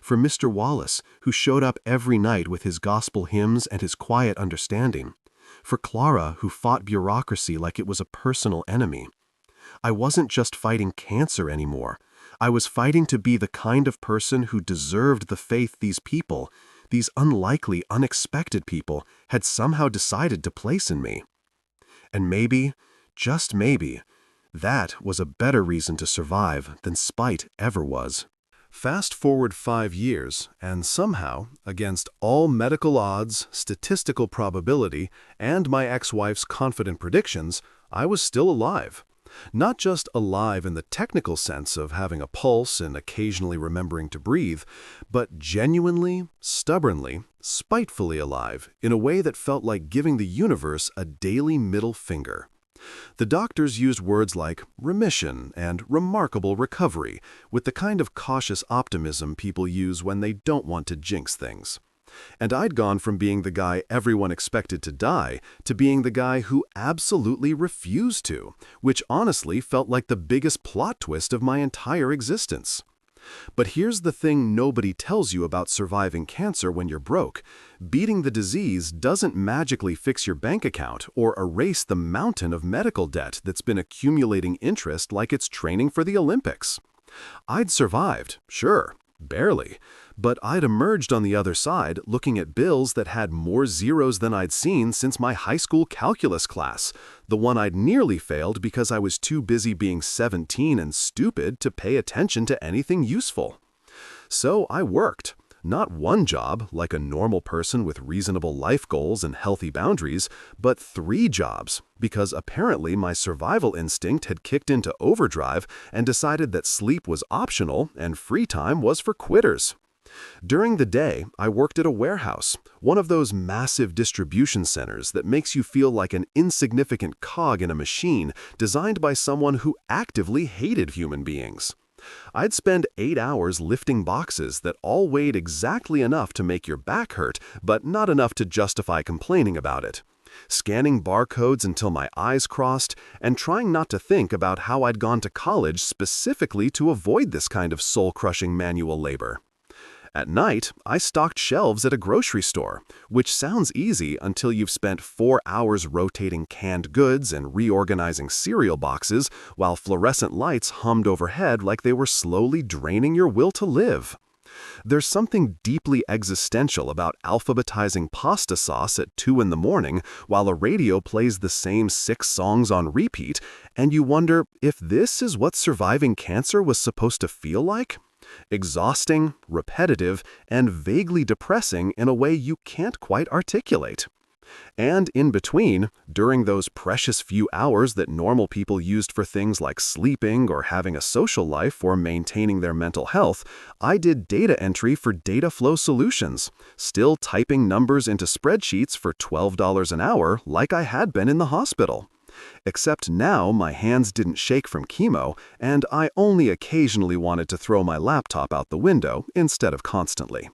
for Mr. Wallace, who showed up every night with his gospel hymns and his quiet understanding, for Clara, who fought bureaucracy like it was a personal enemy. I wasn't just fighting cancer anymore. I was fighting to be the kind of person who deserved the faith these people, these unlikely, unexpected people, had somehow decided to place in me. And maybe, just maybe, that was a better reason to survive than spite ever was. Fast forward 5 years, and somehow, against all medical odds, statistical probability, and my ex-wife's confident predictions, I was still alive. Not just alive in the technical sense of having a pulse and occasionally remembering to breathe, but genuinely, stubbornly, spitefully alive in a way that felt like giving the universe a daily middle finger. The doctors used words like remission and remarkable recovery with the kind of cautious optimism people use when they don't want to jinx things. And I'd gone from being the guy everyone expected to die to being the guy who absolutely refused to, which honestly felt like the biggest plot twist of my entire existence. But here's the thing nobody tells you about surviving cancer when you're broke. Beating the disease doesn't magically fix your bank account or erase the mountain of medical debt that's been accumulating interest like it's training for the Olympics. I'd survived, sure, barely, but I'd emerged on the other side looking at bills that had more zeros than I'd seen since my high school calculus class, the one I'd nearly failed because I was too busy being 17 and stupid to pay attention to anything useful. So I worked. Not one job, like a normal person with reasonable life goals and healthy boundaries, but 3 jobs, because apparently my survival instinct had kicked into overdrive and decided that sleep was optional and free time was for quitters. During the day, I worked at a warehouse, one of those massive distribution centers that makes you feel like an insignificant cog in a machine designed by someone who actively hated human beings. I'd spend 8 hours lifting boxes that all weighed exactly enough to make your back hurt, but not enough to justify complaining about it. Scanning barcodes until my eyes crossed, and trying not to think about how I'd gone to college specifically to avoid this kind of soul-crushing manual labor. At night, I stocked shelves at a grocery store, which sounds easy until you've spent 4 hours rotating canned goods and reorganizing cereal boxes while fluorescent lights hummed overhead like they were slowly draining your will to live. There's something deeply existential about alphabetizing pasta sauce at 2 in the morning while a radio plays the same 6 songs on repeat, and you wonder if this is what surviving cancer was supposed to feel like? Exhausting, repetitive, and vaguely depressing in a way you can't quite articulate. And in between, during those precious few hours that normal people used for things like sleeping or having a social life or maintaining their mental health, I did data entry for Data Flow Solutions, still typing numbers into spreadsheets for $12 an hour like I had been in the hospital. Except now my hands didn't shake from chemo, and I only occasionally wanted to throw my laptop out the window instead of constantly.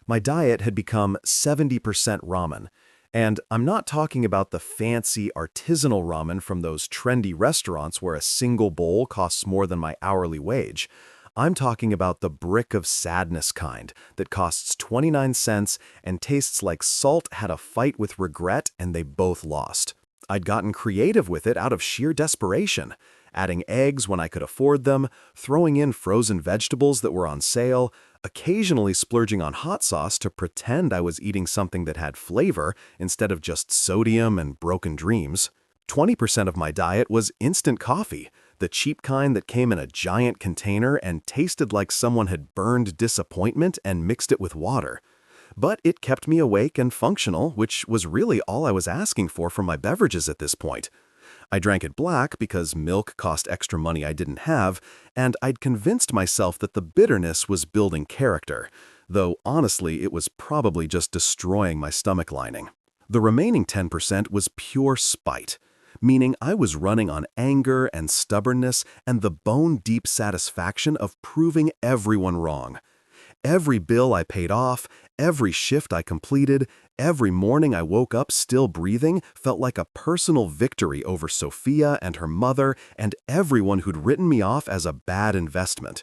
My diet had become 70% ramen, and I'm not talking about the fancy artisanal ramen from those trendy restaurants where a single bowl costs more than my hourly wage. I'm talking about the brick of sadness kind that costs 29 cents and tastes like salt had a fight with regret and they both lost. I'd gotten creative with it out of sheer desperation, adding eggs when I could afford them, throwing in frozen vegetables that were on sale, occasionally splurging on hot sauce to pretend I was eating something that had flavor instead of just sodium and broken dreams. 20% of my diet was instant coffee, the cheap kind that came in a giant container and tasted like someone had burned disappointment and mixed it with water. But it kept me awake and functional, which was really all I was asking for from my beverages at this point. I drank it black because milk cost extra money I didn't have, and I'd convinced myself that the bitterness was building character, though honestly it was probably just destroying my stomach lining. The remaining 10% was pure spite, meaning I was running on anger and stubbornness and the bone-deep satisfaction of proving everyone wrong. Every bill I paid off, every shift I completed, every morning I woke up still breathing felt like a personal victory over Sophia and her mother and everyone who'd written me off as a bad investment.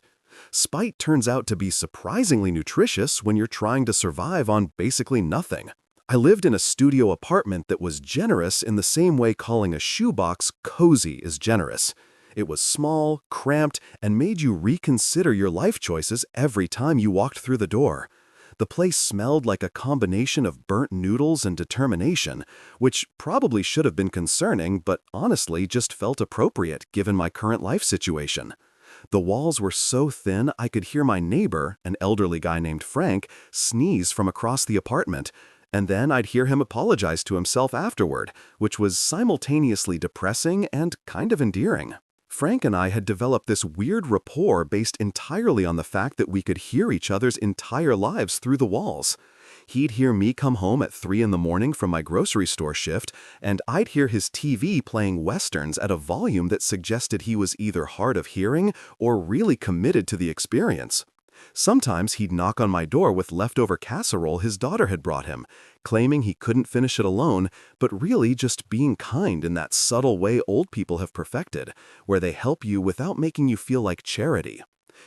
Spite turns out to be surprisingly nutritious when you're trying to survive on basically nothing. I lived in a studio apartment that was generous in the same way calling a shoebox cozy is generous. It was small, cramped, and made you reconsider your life choices every time you walked through the door. The place smelled like a combination of burnt noodles and determination, which probably should have been concerning, but honestly just felt appropriate given my current life situation. The walls were so thin I could hear my neighbor, an elderly guy named Frank, sneeze from across the apartment, And then I'd hear him apologize to himself afterward, which was simultaneously depressing and kind of endearing. Frank and I had developed this weird rapport based entirely on the fact that we could hear each other's entire lives through the walls. He'd hear me come home at 3 in the morning from my grocery store shift, and I'd hear his TV playing westerns at a volume that suggested he was either hard of hearing or really committed to the experience. Sometimes he'd knock on my door with leftover casserole his daughter had brought him, claiming he couldn't finish it alone, but really just being kind in that subtle way old people have perfected, where they help you without making you feel like charity.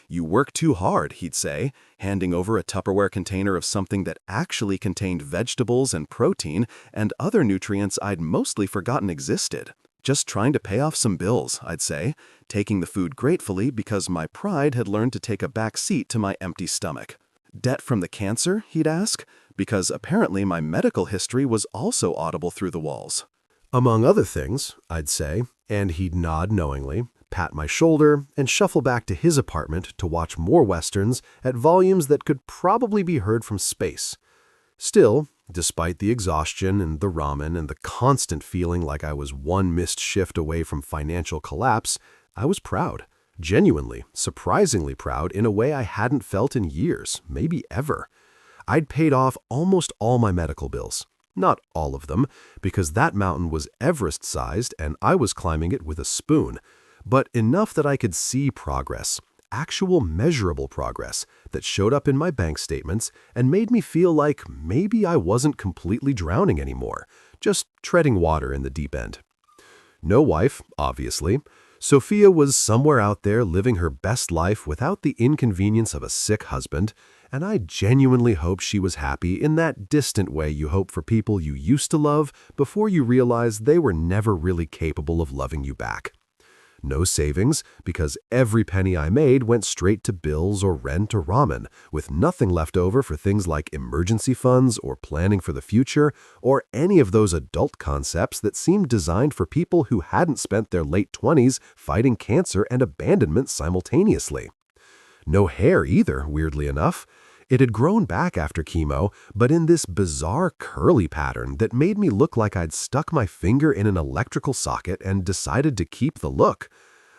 "You work too hard," he'd say, handing over a Tupperware container of something that actually contained vegetables and protein and other nutrients I'd mostly forgotten existed. "Just trying to pay off some bills," I'd say, taking the food gratefully because my pride had learned to take a back seat to my empty stomach. "Debt from the cancer?" he'd ask, because apparently my medical history was also audible through the walls. Among other things, I'd say, and he'd nod knowingly, pat my shoulder, and shuffle back to his apartment to watch more westerns at volumes that could probably be heard from space. Still, despite the exhaustion and the ramen and the constant feeling like I was one missed shift away from financial collapse, I was proud. Genuinely, surprisingly proud in a way I hadn't felt in years, maybe ever. I'd paid off almost all my medical bills. Not all of them, because that mountain was Everest-sized and I was climbing it with a spoon, but enough that I could see progress, actual measurable progress that showed up in my bank statements and made me feel like maybe I wasn't completely drowning anymore, just treading water in the deep end. No wife, obviously. Sophia was somewhere out there living her best life without the inconvenience of a sick husband, and I genuinely hope she was happy in that distant way you hope for people you used to love before you realize they were never really capable of loving you back. No savings, because every penny I made went straight to bills or rent or ramen, with nothing left over for things like emergency funds or planning for the future, or any of those adult concepts that seemed designed for people who hadn't spent their late 20s fighting cancer and abandonment simultaneously. No hair either, weirdly enough. It had grown back after chemo, but in this bizarre curly pattern that made me look like I'd stuck my finger in an electrical socket and decided to keep the look.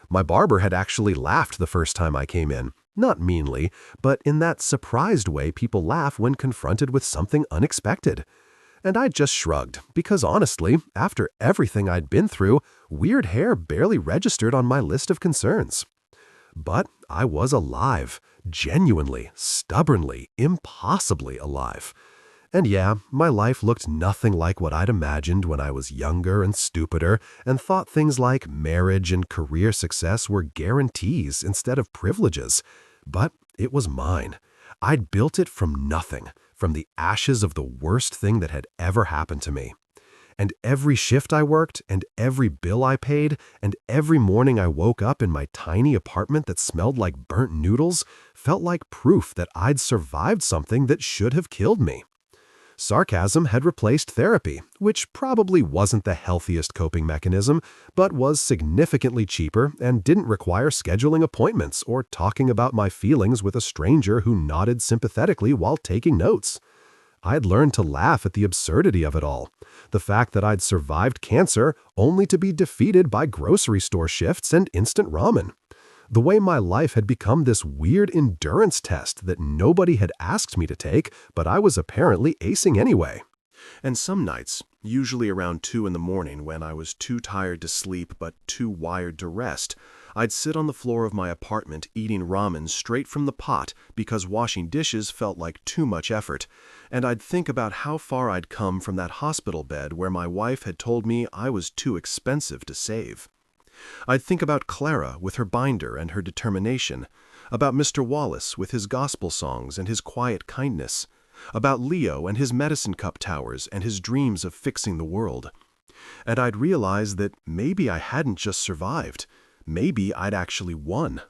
My barber had actually laughed the first time I came in, not meanly, but in that surprised way people laugh when confronted with something unexpected. And I just shrugged, because honestly, after everything I'd been through, weird hair barely registered on my list of concerns. But I was alive, genuinely, stubbornly, impossibly alive. And yeah, my life looked nothing like what I'd imagined when I was younger and stupider and thought things like marriage and career success were guarantees instead of privileges. But it was mine. I'd built it from nothing, from the ashes of the worst thing that had ever happened to me. And every shift I worked, and every bill I paid, and every morning I woke up in my tiny apartment that smelled like burnt noodles felt like proof that I'd survived something that should have killed me. Sarcasm had replaced therapy, which probably wasn't the healthiest coping mechanism, but was significantly cheaper and didn't require scheduling appointments or talking about my feelings with a stranger who nodded sympathetically while taking notes. I'd learned to laugh at the absurdity of it all. The fact that I'd survived cancer only to be defeated by grocery store shifts and instant ramen. The way my life had become this weird endurance test that nobody had asked me to take, but I was apparently acing anyway. And some nights, usually around 2 in the morning when I was too tired to sleep but too wired to rest, I'd sit on the floor of my apartment eating ramen straight from the pot because washing dishes felt like too much effort, and I'd think about how far I'd come from that hospital bed where my wife had told me I was too expensive to save. I'd think about Clara with her binder and her determination, about Mr. Wallace with his gospel songs and his quiet kindness, about Leo and his medicine cup towers and his dreams of fixing the world. And I'd realize that maybe I hadn't just survived. Maybe I'd actually won.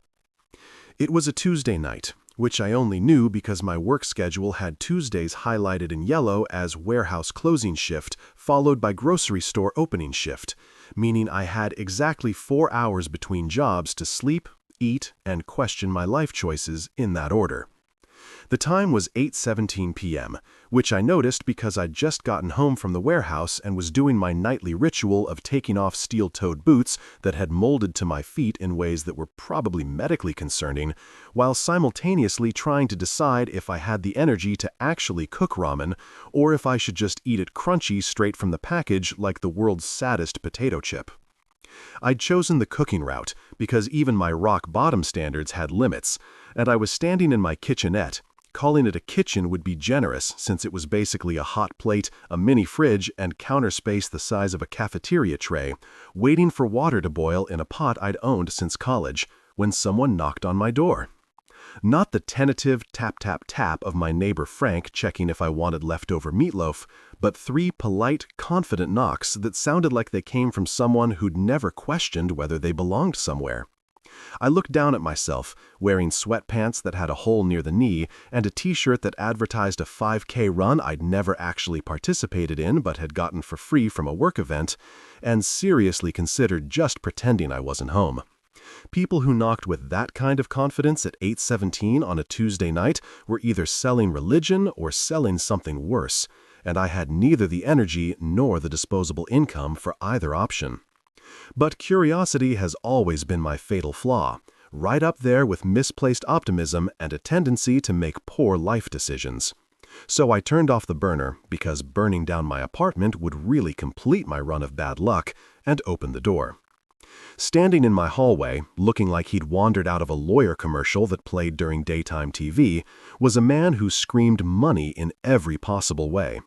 It was a Tuesday night, which I only knew because my work schedule had Tuesdays highlighted in yellow as warehouse closing shift followed by grocery store opening shift, meaning I had exactly 4 hours between jobs to sleep, eat, and question my life choices in that order. The time was 8:17 p.m., which I noticed because I'd just gotten home from the warehouse and was doing my nightly ritual of taking off steel-toed boots that had molded to my feet in ways that were probably medically concerning, while simultaneously trying to decide if I had the energy to actually cook ramen or if I should just eat it crunchy straight from the package like the world's saddest potato chip. I'd chosen the cooking route because even my rock-bottom standards had limits, and I was standing in my kitchenette. Calling it a kitchen would be generous since it was basically a hot plate, a mini fridge, and counter space the size of a cafeteria tray, waiting for water to boil in a pot I'd owned since college, when someone knocked on my door. Not the tentative tap-tap-tap of my neighbor Frank checking if I wanted leftover meatloaf, but 3 polite, confident knocks that sounded like they came from someone who'd never questioned whether they belonged somewhere. I looked down at myself, wearing sweatpants that had a hole near the knee and a t-shirt that advertised a 5K run I'd never actually participated in but had gotten for free from a work event, and seriously considered just pretending I wasn't home. People who knocked with that kind of confidence at 8:17 on a Tuesday night were either selling religion or selling something worse, and I had neither the energy nor the disposable income for either option. But curiosity has always been my fatal flaw, right up there with misplaced optimism and a tendency to make poor life decisions. So I turned off the burner, because burning down my apartment would really complete my run of bad luck, and opened the door. Standing in my hallway, looking like he'd wandered out of a lawyer commercial that played during daytime TV, was a man who screamed money in every possible way.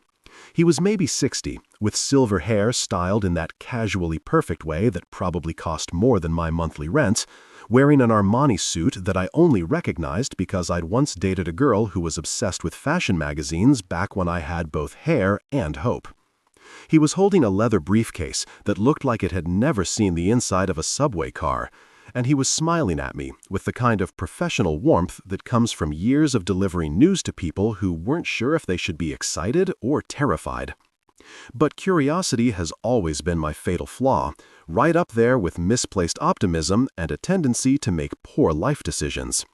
He was maybe 60, with silver hair styled in that casually perfect way that probably cost more than my monthly rent, wearing an Armani suit that I only recognized because I'd once dated a girl who was obsessed with fashion magazines back when I had both hair and hope. He was holding a leather briefcase that looked like it had never seen the inside of a subway car, and he was smiling at me with the kind of professional warmth that comes from years of delivering news to people who weren't sure if they should be excited or terrified. But curiosity has always been my fatal flaw, right up there with misplaced optimism and a tendency to make poor life decisions.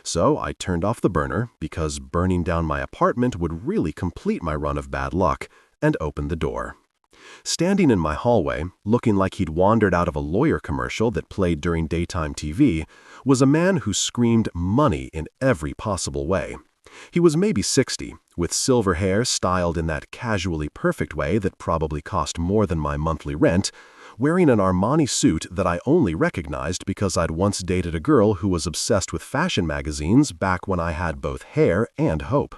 So I turned off the burner, because burning down my apartment would really complete my run of bad luck, and opened the door. Standing in my hallway, looking like he'd wandered out of a lawyer commercial that played during daytime TV, was a man who screamed money in every possible way. He was maybe 60, with silver hair styled in that casually perfect way that probably cost more than my monthly rent, wearing an Armani suit that I only recognized because I'd once dated a girl who was obsessed with fashion magazines back when I had both hair and hope.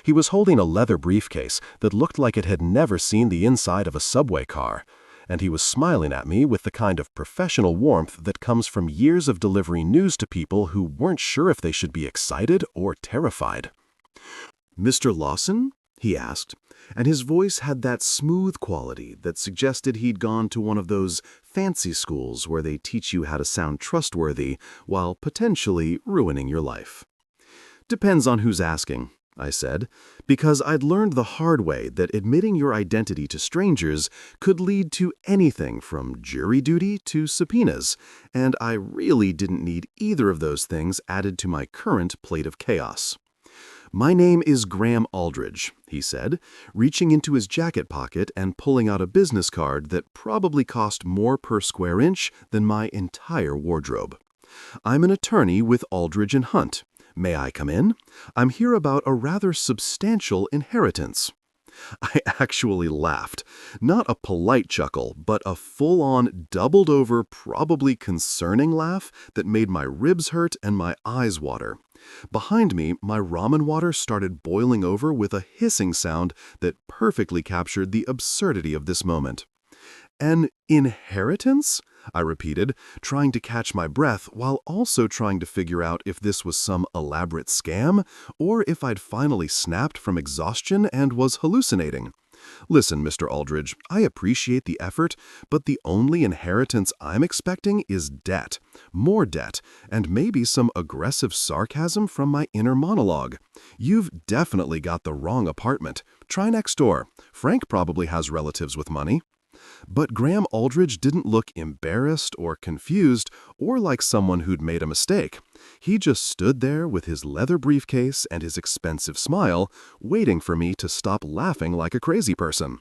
He was holding a leather briefcase that looked like it had never seen the inside of a subway car, and he was smiling at me with the kind of professional warmth that comes from years of delivering news to people who weren't sure if they should be excited or terrified. "Mr. Lawson?" he asked, and his voice had that smooth quality that suggested he'd gone to one of those fancy schools where they teach you how to sound trustworthy while potentially ruining your life. "Depends on who's asking," I said, because I'd learned the hard way that admitting your identity to strangers could lead to anything from jury duty to subpoenas, and I really didn't need either of those things added to my current plate of chaos. "My name is Graham Aldridge," he said, reaching into his jacket pocket and pulling out a business card that probably cost more per square inch than my entire wardrobe. "I'm an attorney with Aldridge and Hunt. May I come in? I'm here about a rather substantial inheritance." I actually laughed. Not a polite chuckle, but a full-on, doubled-over, probably concerning laugh that made my ribs hurt and my eyes water. Behind me, my ramen water started boiling over with a hissing sound that perfectly captured the absurdity of this moment. "An inheritance?" I repeated, trying to catch my breath while also trying to figure out if this was some elaborate scam or if I'd finally snapped from exhaustion and was hallucinating. "Listen, Mr. Aldridge, I appreciate the effort, but the only inheritance I'm expecting is debt, more debt, and maybe some aggressive sarcasm from my inner monologue. You've definitely got the wrong apartment. Try next door. Frank probably has relatives with money." But Graham Aldridge didn't look embarrassed or confused or like someone who'd made a mistake. He just stood there with his leather briefcase and his expensive smile, waiting for me to stop laughing like a crazy person.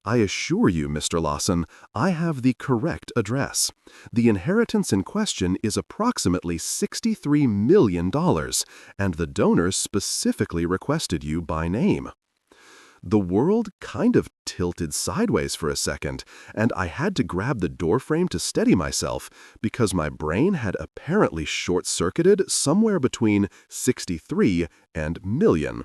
I assure you, Mr. Lawson, I have the correct address. The inheritance in question is approximately $63 million, and the donors specifically requested you by name. The world kind of tilted sideways for a second, and I had to grab the doorframe to steady myself because my brain had apparently short-circuited somewhere between 63 and million.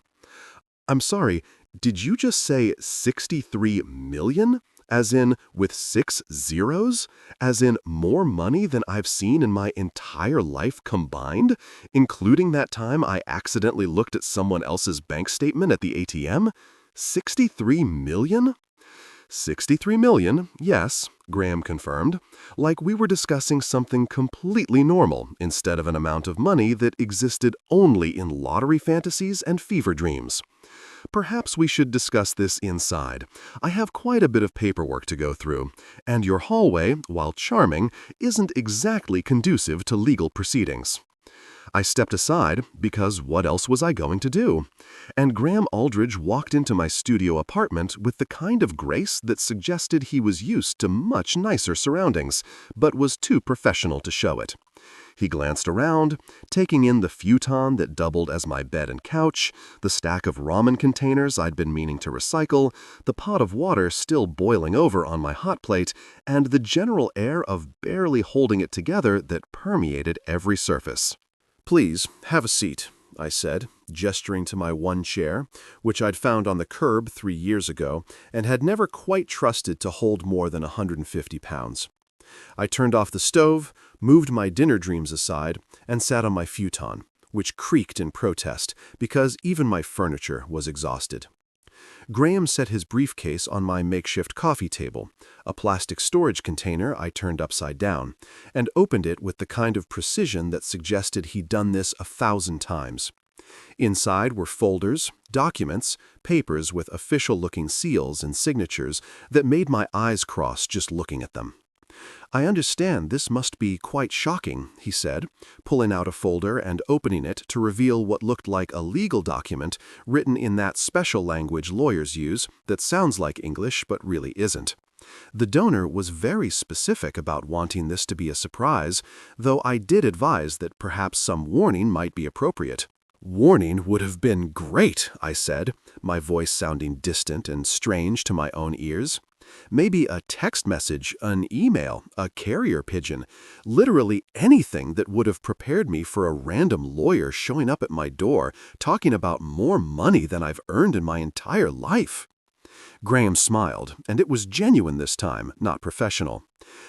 I'm sorry, did you just say 63 million? As in with 6 zeros? As in more money than I've seen in my entire life combined? Including that time I accidentally looked at someone else's bank statement at the ATM? 63 million? 63 million, yes, Graham confirmed, like we were discussing something completely normal instead of an amount of money that existed only in lottery fantasies and fever dreams. Perhaps we should discuss this inside. I have quite a bit of paperwork to go through, and your hallway, while charming, isn't exactly conducive to legal proceedings. I stepped aside because what else was I going to do? And Graham Aldridge walked into my studio apartment with the kind of grace that suggested he was used to much nicer surroundings, but was too professional to show it. He glanced around, taking in the futon that doubled as my bed and couch, the stack of ramen containers I'd been meaning to recycle, the pot of water still boiling over on my hot plate, and the general air of barely holding it together that permeated every surface. "Please, have a seat," I said, gesturing to my one chair, which I'd found on the curb 3 years ago and had never quite trusted to hold more than 150 pounds. I turned off the stove, moved my dinner dreams aside, and sat on my futon, which creaked in protest because even my furniture was exhausted. Graham set his briefcase on my makeshift coffee table, a plastic storage container I turned upside down, and opened it with the kind of precision that suggested he'd done this 1,000 times. Inside were folders, documents, papers with official-looking seals and signatures that made my eyes cross just looking at them. "I understand this must be quite shocking," he said, pulling out a folder and opening it to reveal what looked like a legal document written in that special language lawyers use that sounds like English but really isn't. The donor was very specific about wanting this to be a surprise, though I did advise that perhaps some warning might be appropriate. "Warning would have been great," I said, my voice sounding distant and strange to my own ears. "Maybe a text message, an email, a carrier pigeon, literally anything that would have prepared me for a random lawyer showing up at my door talking about more money than I've earned in my entire life." Graham smiled, and it was genuine this time, not professional.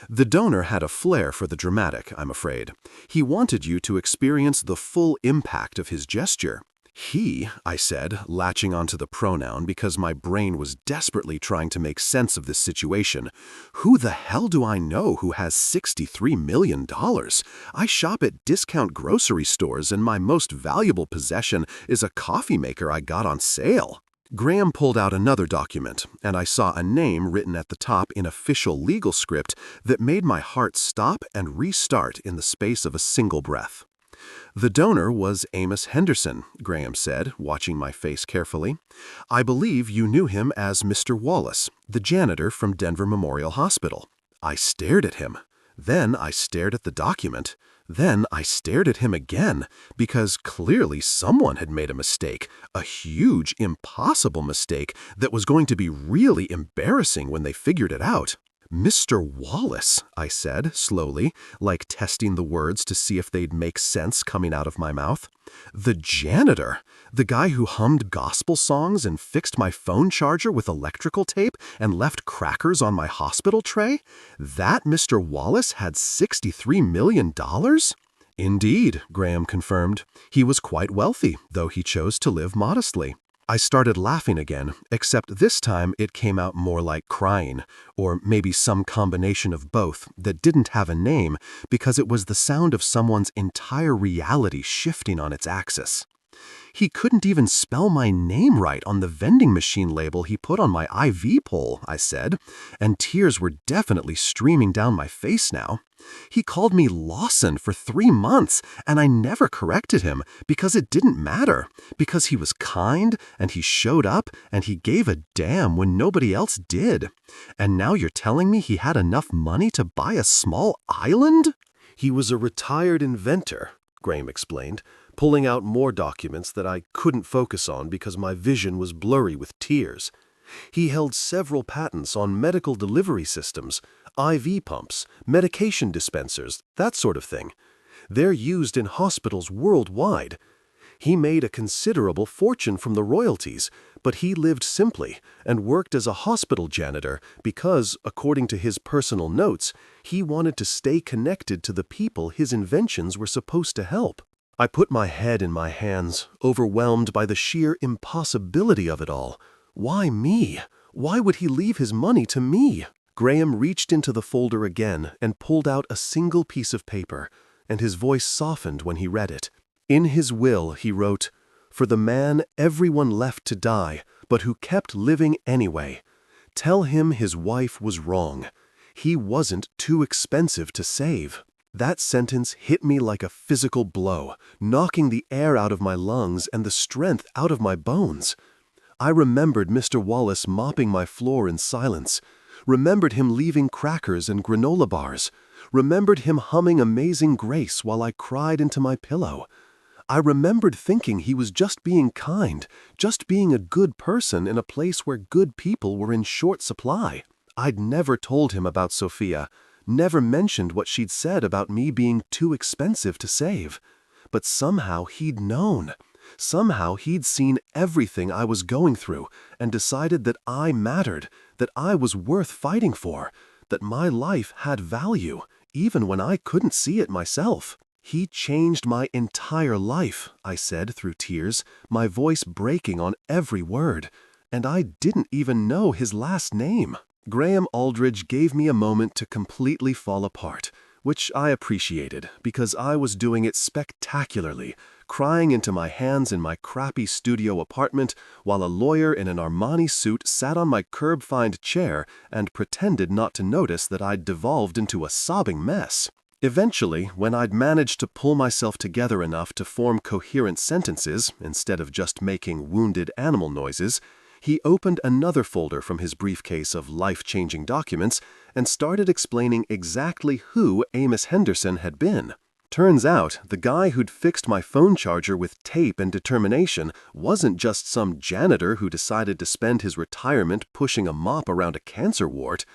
The donor had a flair for the dramatic, I'm afraid. He wanted you to experience the full impact of his gesture. "He," I said, latching onto the pronoun because my brain was desperately trying to make sense of this situation. "Who the hell do I know who has $63 million? I shop at discount grocery stores and my most valuable possession is a coffee maker I got on sale." Graham pulled out another document, and I saw a name written at the top in official legal script that made my heart stop and restart in the space of a single breath. "The donor was Amos Henderson," Graham said, watching my face carefully. "I believe you knew him as Mr. Wallace, the janitor from Denver Memorial Hospital." I stared at him. Then I stared at the document. Then I stared at him again, because clearly someone had made a mistake, a huge, impossible mistake that was going to be really embarrassing when they figured it out. "Mr. Wallace," I said, slowly, like testing the words to see if they'd make sense coming out of my mouth. "The janitor, the guy who hummed gospel songs and fixed my phone charger with electrical tape and left crackers on my hospital tray? That Mr. Wallace had $63 million? "Indeed," Graham confirmed. "He was quite wealthy, though he chose to live modestly." I started laughing again, except this time it came out more like crying, or maybe some combination of both that didn't have a name because it was the sound of someone's entire reality shifting on its axis. He couldn't even spell my name right on the vending machine label he put on my IV pole, I said, and tears were definitely streaming down my face now. He called me Lawson for 3 months, and I never corrected him because it didn't matter, because he was kind, and he showed up, and he gave a damn when nobody else did. And now you're telling me he had enough money to buy a small island? He was a retired inventor, Graham explained, pulling out more documents that I couldn't focus on because my vision was blurry with tears. He held several patents on medical delivery systems, IV pumps, medication dispensers, that sort of thing. They're used in hospitals worldwide. He made a considerable fortune from the royalties, but he lived simply and worked as a hospital janitor because, according to his personal notes, he wanted to stay connected to the people his inventions were supposed to help. I put my head in my hands, overwhelmed by the sheer impossibility of it all. Why me? Why would he leave his money to me? Graham reached into the folder again and pulled out a single piece of paper, and his voice softened when he read it. In his will, he wrote, "For the man everyone left to die, but who kept living anyway. Tell him his wife was wrong. He wasn't too expensive to save." That sentence hit me like a physical blow, knocking the air out of my lungs and the strength out of my bones. I remembered Mr. Wallace mopping my floor in silence, remembered him leaving crackers and granola bars, remembered him humming Amazing Grace while I cried into my pillow. I remembered thinking he was just being kind, just being a good person in a place where good people were in short supply. I'd never told him about Sophia, never mentioned what she'd said about me being too expensive to save. But somehow he'd known. Somehow he'd seen everything I was going through and decided that I mattered, that I was worth fighting for, that my life had value, even when I couldn't see it myself. "He changed my entire life," I said through tears, my voice breaking on every word. And I didn't even know his last name. Graham Aldridge gave me a moment to completely fall apart, which I appreciated because I was doing it spectacularly, crying into my hands in my crappy studio apartment while a lawyer in an Armani suit sat on my curb-find chair and pretended not to notice that I'd devolved into a sobbing mess. Eventually, when I'd managed to pull myself together enough to form coherent sentences instead of just making wounded animal noises, he opened another folder from his briefcase of life-changing documents and started explaining exactly who Amos Henderson had been. Turns out, the guy who'd fixed my phone charger with tape and determination wasn't just some janitor who decided to spend his retirement pushing a mop around a cancer ward.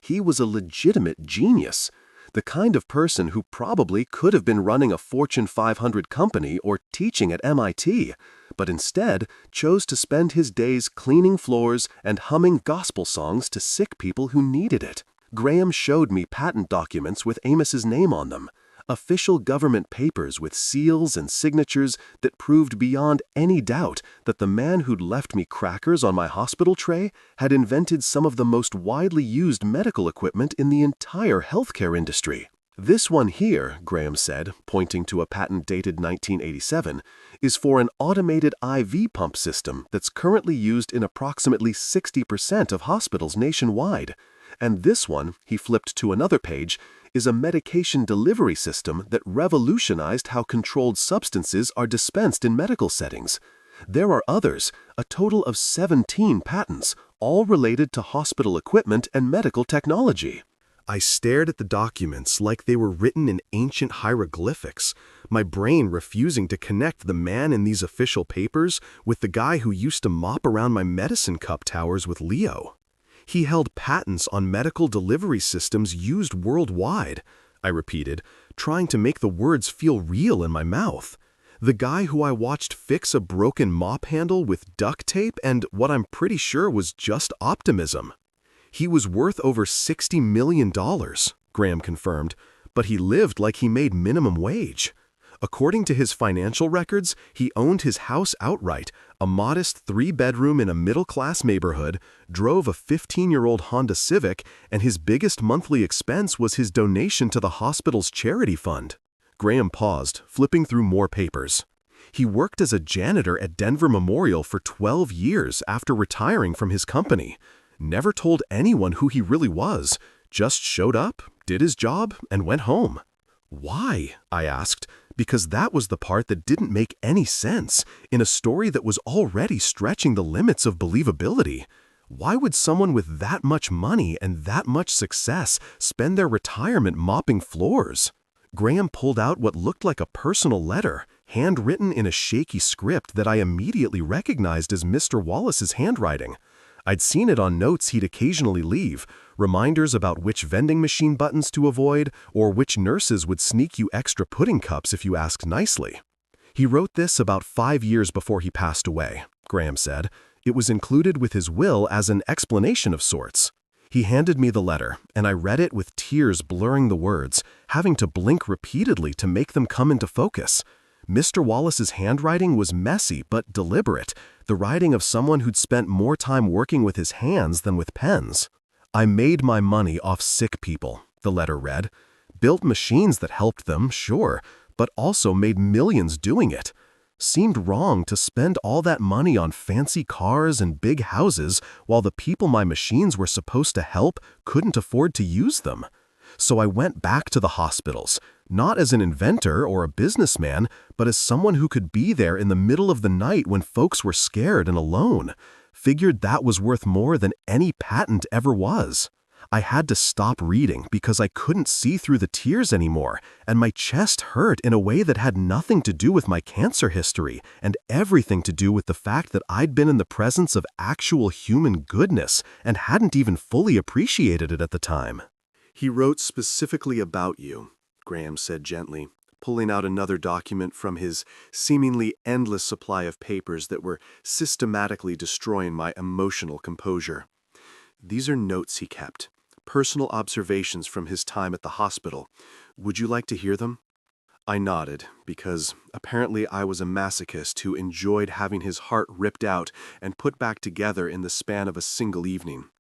He was a legitimate genius. The kind of person who probably could have been running a Fortune 500 company or teaching at MIT, but instead chose to spend his days cleaning floors and humming gospel songs to sick people who needed it. Graham showed me patent documents with Amos's name on them, official government papers with seals and signatures that proved beyond any doubt that the man who'd left me crackers on my hospital tray had invented some of the most widely used medical equipment in the entire healthcare industry. "This one here," Graham said, pointing to a patent dated 1987, "is for an automated IV pump system that's currently used in approximately 60% of hospitals nationwide. And this one," he flipped to another page, "is a medication delivery system that revolutionized how controlled substances are dispensed in medical settings. There are others, a total of 17 patents, all related to hospital equipment and medical technology." I stared at the documents like they were written in ancient hieroglyphics, my brain refusing to connect the man in these official papers with the guy who used to mop around my medicine cup towers with Leo. "He held patents on medical delivery systems used worldwide," I repeated, trying to make the words feel real in my mouth. "The guy who I watched fix a broken mop handle with duct tape and what I'm pretty sure was just optimism." "He was worth over $60 million, Graham confirmed, "but he lived like he made minimum wage. According to his financial records, he owned his house outright, a modest 3-bedroom in a middle-class neighborhood, drove a 15-year-old Honda Civic, and his biggest monthly expense was his donation to the hospital's charity fund." Graham paused, flipping through more papers. He worked as a janitor at Denver Memorial for 12 years after retiring from his company. Never told anyone who he really was, just showed up, did his job, and went home. Why? I asked, because that was the part that didn't make any sense in a story that was already stretching the limits of believability. Why would someone with that much money and that much success spend their retirement mopping floors? Graham pulled out what looked like a personal letter, handwritten in a shaky script that I immediately recognized as Mr. Wallace's handwriting. I'd seen it on notes he'd occasionally leave, reminders about which vending machine buttons to avoid or which nurses would sneak you extra pudding cups if you asked nicely. He wrote this about 5 years before he passed away, Graham said. It was included with his will as an explanation of sorts. He handed me the letter, and I read it with tears blurring the words, having to blink repeatedly to make them come into focus. Mr. Wallace's handwriting was messy but deliberate, the writing of someone who'd spent more time working with his hands than with pens. I made my money off sick people, the letter read. Built machines that helped them, sure, but also made millions doing it. Seemed wrong to spend all that money on fancy cars and big houses while the people my machines were supposed to help couldn't afford to use them. So I went back to the hospitals, not as an inventor or a businessman, but as someone who could be there in the middle of the night when folks were scared and alone. Figured that was worth more than any patent ever was. I had to stop reading because I couldn't see through the tears anymore, and my chest hurt in a way that had nothing to do with my cancer history and everything to do with the fact that I'd been in the presence of actual human goodness and hadn't even fully appreciated it at the time. He wrote specifically about you, Graham said gently, pulling out another document from his seemingly endless supply of papers that were systematically destroying my emotional composure. These are notes he kept, personal observations from his time at the hospital. Would you like to hear them? I nodded, because apparently I was a masochist who enjoyed having his heart ripped out and put back together in the span of a single evening.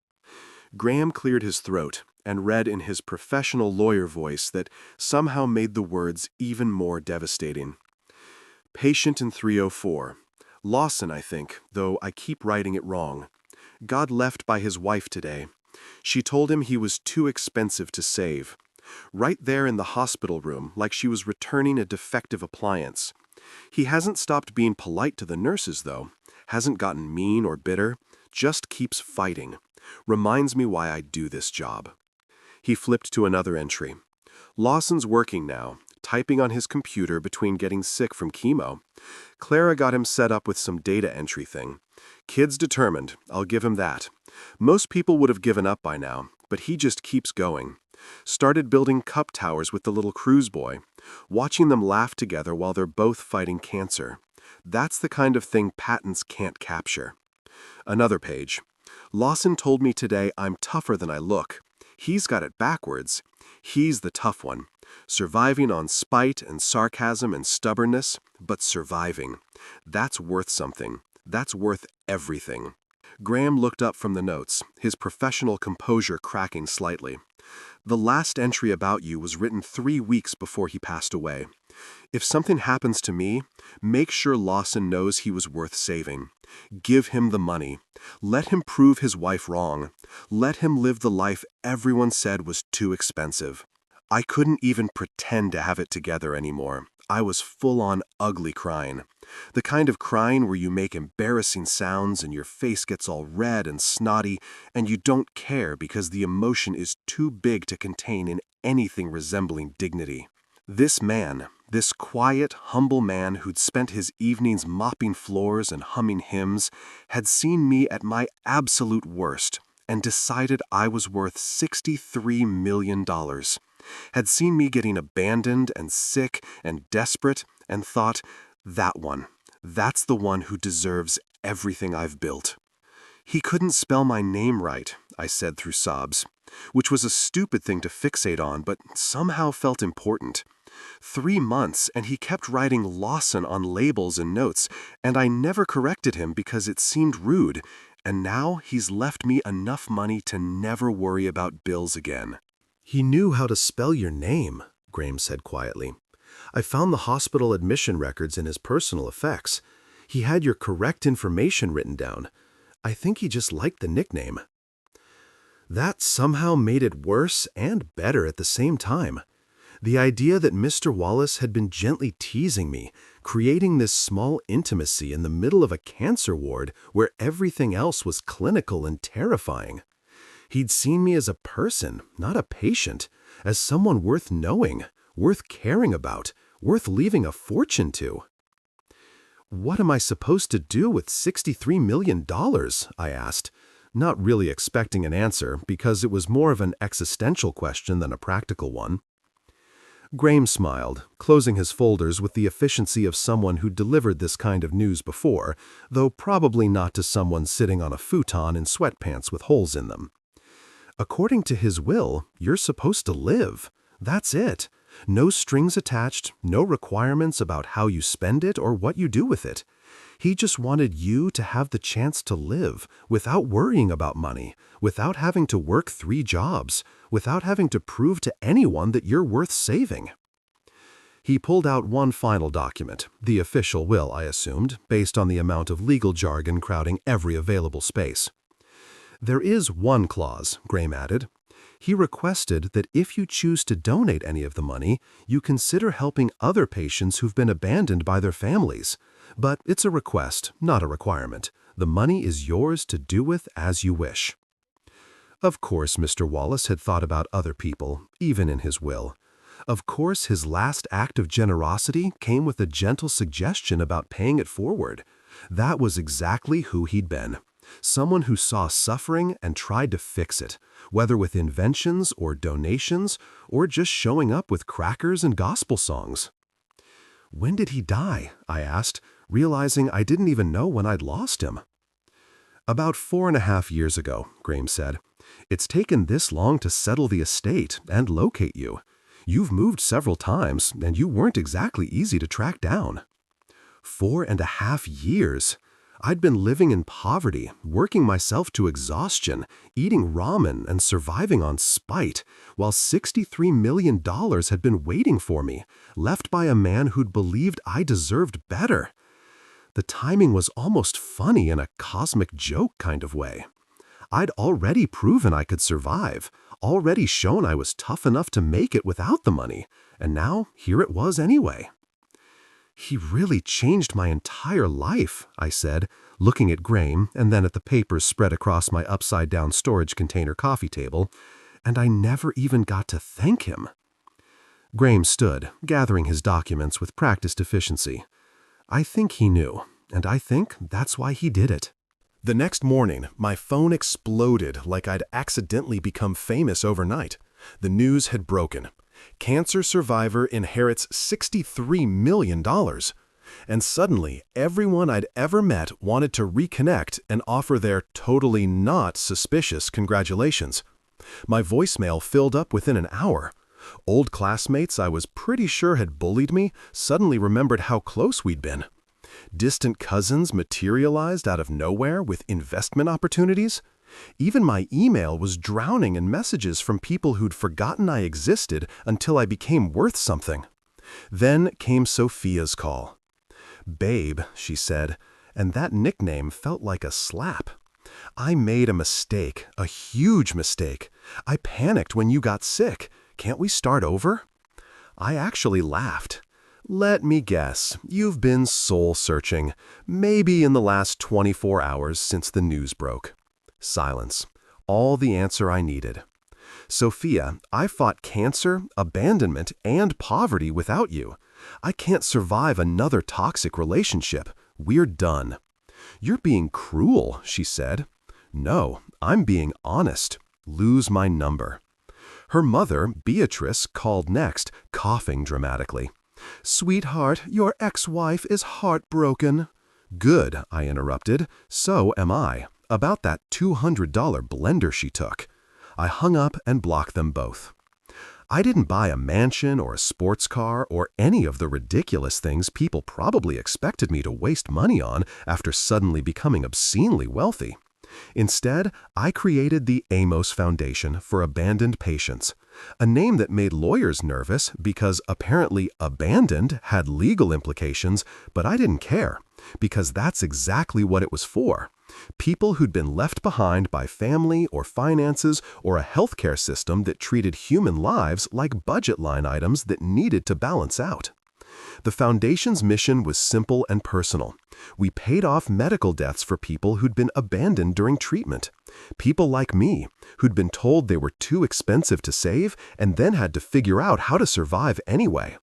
Graham cleared his throat and read in his professional lawyer voice that somehow made the words even more devastating. Patient in 304. Lawson, I think, though I keep writing it wrong. Got left by his wife today. She told him he was too expensive to save. Right there in the hospital room, like she was returning a defective appliance. He hasn't stopped being polite to the nurses, though. Hasn't gotten mean or bitter. Just keeps fighting. Reminds me why I do this job. He flipped to another entry. Lawson's working now, typing on his computer between getting sick from chemo. Clara got him set up with some data entry thing. Kid's determined, I'll give him that. Most people would have given up by now, but he just keeps going. Started building cup towers with the little cruise boy, watching them laugh together while they're both fighting cancer. That's the kind of thing patents can't capture. Another page. Lawson told me today I'm tougher than I look. He's got it backwards. He's the tough one. Surviving on spite and sarcasm and stubbornness, but surviving. That's worth something. That's worth everything. Graham looked up from the notes, his professional composure cracking slightly. The last entry about you was written 3 weeks before he passed away. If something happens to me, make sure Lawson knows he was worth saving. Give him the money. Let him prove his wife wrong. Let him live the life everyone said was too expensive. I couldn't even pretend to have it together anymore. I was full-on ugly crying. The kind of crying where you make embarrassing sounds and your face gets all red and snotty, and you don't care because the emotion is too big to contain in anything resembling dignity. This man, this quiet, humble man who'd spent his evenings mopping floors and humming hymns, had seen me at my absolute worst and decided I was worth $63 million. Had seen me getting abandoned and sick and desperate and thought, that one, that's the one who deserves everything I've built. He couldn't spell my name right, I said through sobs, which was a stupid thing to fixate on, but somehow felt important. 3 months, and he kept writing Lawson on labels and notes, and I never corrected him because it seemed rude, and now he's left me enough money to never worry about bills again. He knew how to spell your name, Graham said quietly. I found the hospital admission records in his personal effects. He had your correct information written down. I think he just liked the nickname." That somehow made it worse and better at the same time. The idea that Mr. Wallace had been gently teasing me, creating this small intimacy in the middle of a cancer ward where everything else was clinical and terrifying. He'd seen me as a person, not a patient, as someone worth knowing, worth caring about, worth leaving a fortune to. "What am I supposed to do with $63 million?" I asked, not really expecting an answer because it was more of an existential question than a practical one. Graham smiled, closing his folders with the efficiency of someone who delivered this kind of news before, though probably not to someone sitting on a futon in sweatpants with holes in them. "According to his will, you're supposed to live. That's it. No strings attached, no requirements about how you spend it or what you do with it. He just wanted you to have the chance to live without worrying about money, without having to work 3 jobs, without having to prove to anyone that you're worth saving." He pulled out one final document, the official will, I assumed, based on the amount of legal jargon crowding every available space. "There is one clause," Graham added. "He requested that if you choose to donate any of the money, you consider helping other patients who've been abandoned by their families. But it's a request, not a requirement. The money is yours to do with as you wish." Of course, Mr. Wallace had thought about other people, even in his will. Of course, his last act of generosity came with a gentle suggestion about paying it forward. That was exactly who he'd been. Someone who saw suffering and tried to fix it, whether with inventions or donations, or just showing up with crackers and gospel songs. "When did he die?" I asked, realizing I didn't even know when I'd lost him. "About 4.5 years ago," Graham said. "It's taken this long to settle the estate and locate you. You've moved several times, and you weren't exactly easy to track down." 4.5 years! I'd been living in poverty, working myself to exhaustion, eating ramen and surviving on spite, while $63 million had been waiting for me, left by a man who'd believed I deserved better. The timing was almost funny in a cosmic joke kind of way. I'd already proven I could survive, already shown I was tough enough to make it without the money, and now here it was anyway. "He really changed my entire life," I said, looking at Graham and then at the papers spread across my upside-down storage container coffee table, "and I never even got to thank him." Graham stood, gathering his documents with practiced efficiency. I think he knew, and I think that's why he did it. The next morning, my phone exploded like I'd accidentally become famous overnight. The news had broken. Cancer survivor inherits $63 million. And suddenly, everyone I'd ever met wanted to reconnect and offer their totally not suspicious congratulations. My voicemail filled up within an hour. Old classmates I was pretty sure had bullied me suddenly remembered how close we'd been. Distant cousins materialized out of nowhere with investment opportunities. Even my email was drowning in messages from people who'd forgotten I existed until I became worth something. Then came Sophia's call. "Babe," she said, and that nickname felt like a slap. "I made a mistake, a huge mistake. I panicked when you got sick. Can't we start over?" I actually laughed. "Let me guess, you've been soul-searching, maybe in the last 24 hours since the news broke." Silence. All the answer I needed. "Sophia, I fought cancer, abandonment, and poverty without you. I can't survive another toxic relationship. We're done." "You're being cruel," she said. "No, I'm being honest. Lose my number." Her mother, Beatrice, called next, coughing dramatically. "Sweetheart, your ex-wife is heartbroken." "Good," I interrupted. "So am I. About that $200 blender she took." I hung up and blocked them both. I didn't buy a mansion or a sports car or any of the ridiculous things people probably expected me to waste money on after suddenly becoming obscenely wealthy. Instead, I created the Amos Foundation for Abandoned Patients, A name that made lawyers nervous because apparently abandoned had legal implications, but I didn't care, because that's exactly what it was for. People who'd been left behind by family or finances or a healthcare system that treated human lives like budget line items that needed to balance out. The Foundation's mission was simple and personal. We paid off medical debts for people who'd been abandoned during treatment. People like me, who'd been told they were too expensive to save and then had to figure out how to survive anyway.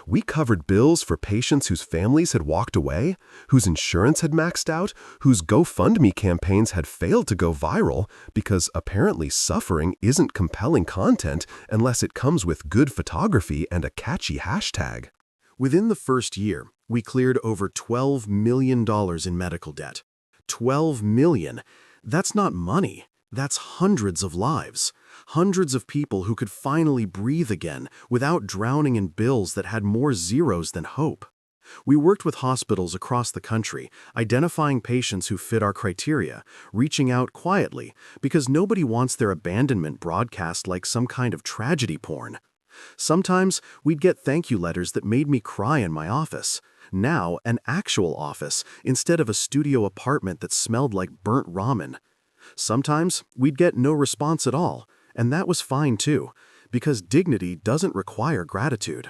We covered bills for patients whose families had walked away, whose insurance had maxed out, whose GoFundMe campaigns had failed to go viral because apparently suffering isn't compelling content unless it comes with good photography and a catchy hashtag. Within the first year, we cleared over $12 million in medical debt. $12 million. That's not money. That's hundreds of lives. Hundreds of people who could finally breathe again without drowning in bills that had more zeros than hope. We worked with hospitals across the country, identifying patients who fit our criteria, reaching out quietly, because nobody wants their abandonment broadcast like some kind of tragedy porn. Sometimes we'd get thank you letters that made me cry in my office. Now, an actual office instead of a studio apartment that smelled like burnt ramen. Sometimes we'd get no response at all, and that was fine too, because dignity doesn't require gratitude.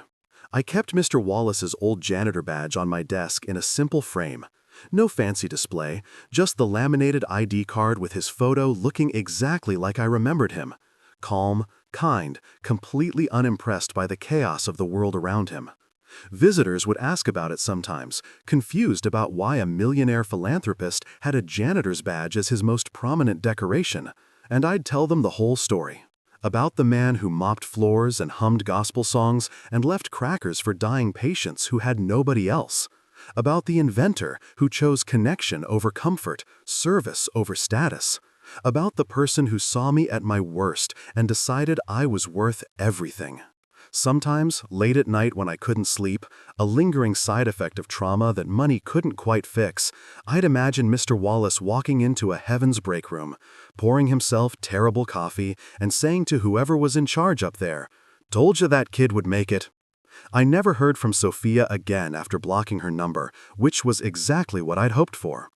I kept Mr. Wallace's old janitor badge on my desk in a simple frame. No fancy display, just the laminated ID card with his photo looking exactly like I remembered him. Calm, kind, completely unimpressed by the chaos of the world around him. Visitors would ask about it sometimes, confused about why a millionaire philanthropist had a janitor's badge as his most prominent decoration, and I'd tell them the whole story. About the man who mopped floors and hummed gospel songs and left crackers for dying patients who had nobody else. About the inventor who chose connection over comfort, service over status. About the person who saw me at my worst and decided I was worth everything. Sometimes, late at night when I couldn't sleep, a lingering side effect of trauma that money couldn't quite fix, I'd imagine Mr. Wallace walking into a heaven's break room, pouring himself terrible coffee and saying to whoever was in charge up there, "Told you that kid would make it." I never heard from Sophia again after blocking her number, which was exactly what I'd hoped for.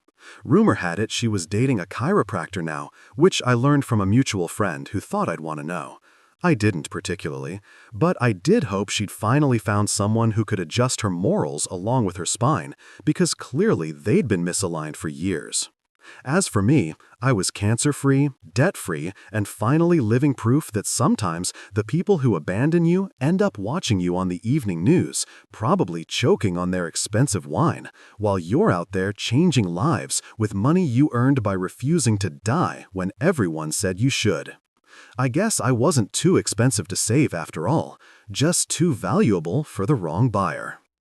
Rumor had it she was dating a chiropractor now, which I learned from a mutual friend who thought I'd want to know. I didn't particularly, but I did hope she'd finally found someone who could adjust her morals along with her spine, because clearly they'd been misaligned for years. As for me, I was cancer-free, debt-free, and finally living proof that sometimes the people who abandon you end up watching you on the evening news, probably choking on their expensive wine, while you're out there changing lives with money you earned by refusing to die when everyone said you should. I guess I wasn't too expensive to save after all, just too valuable for the wrong buyer.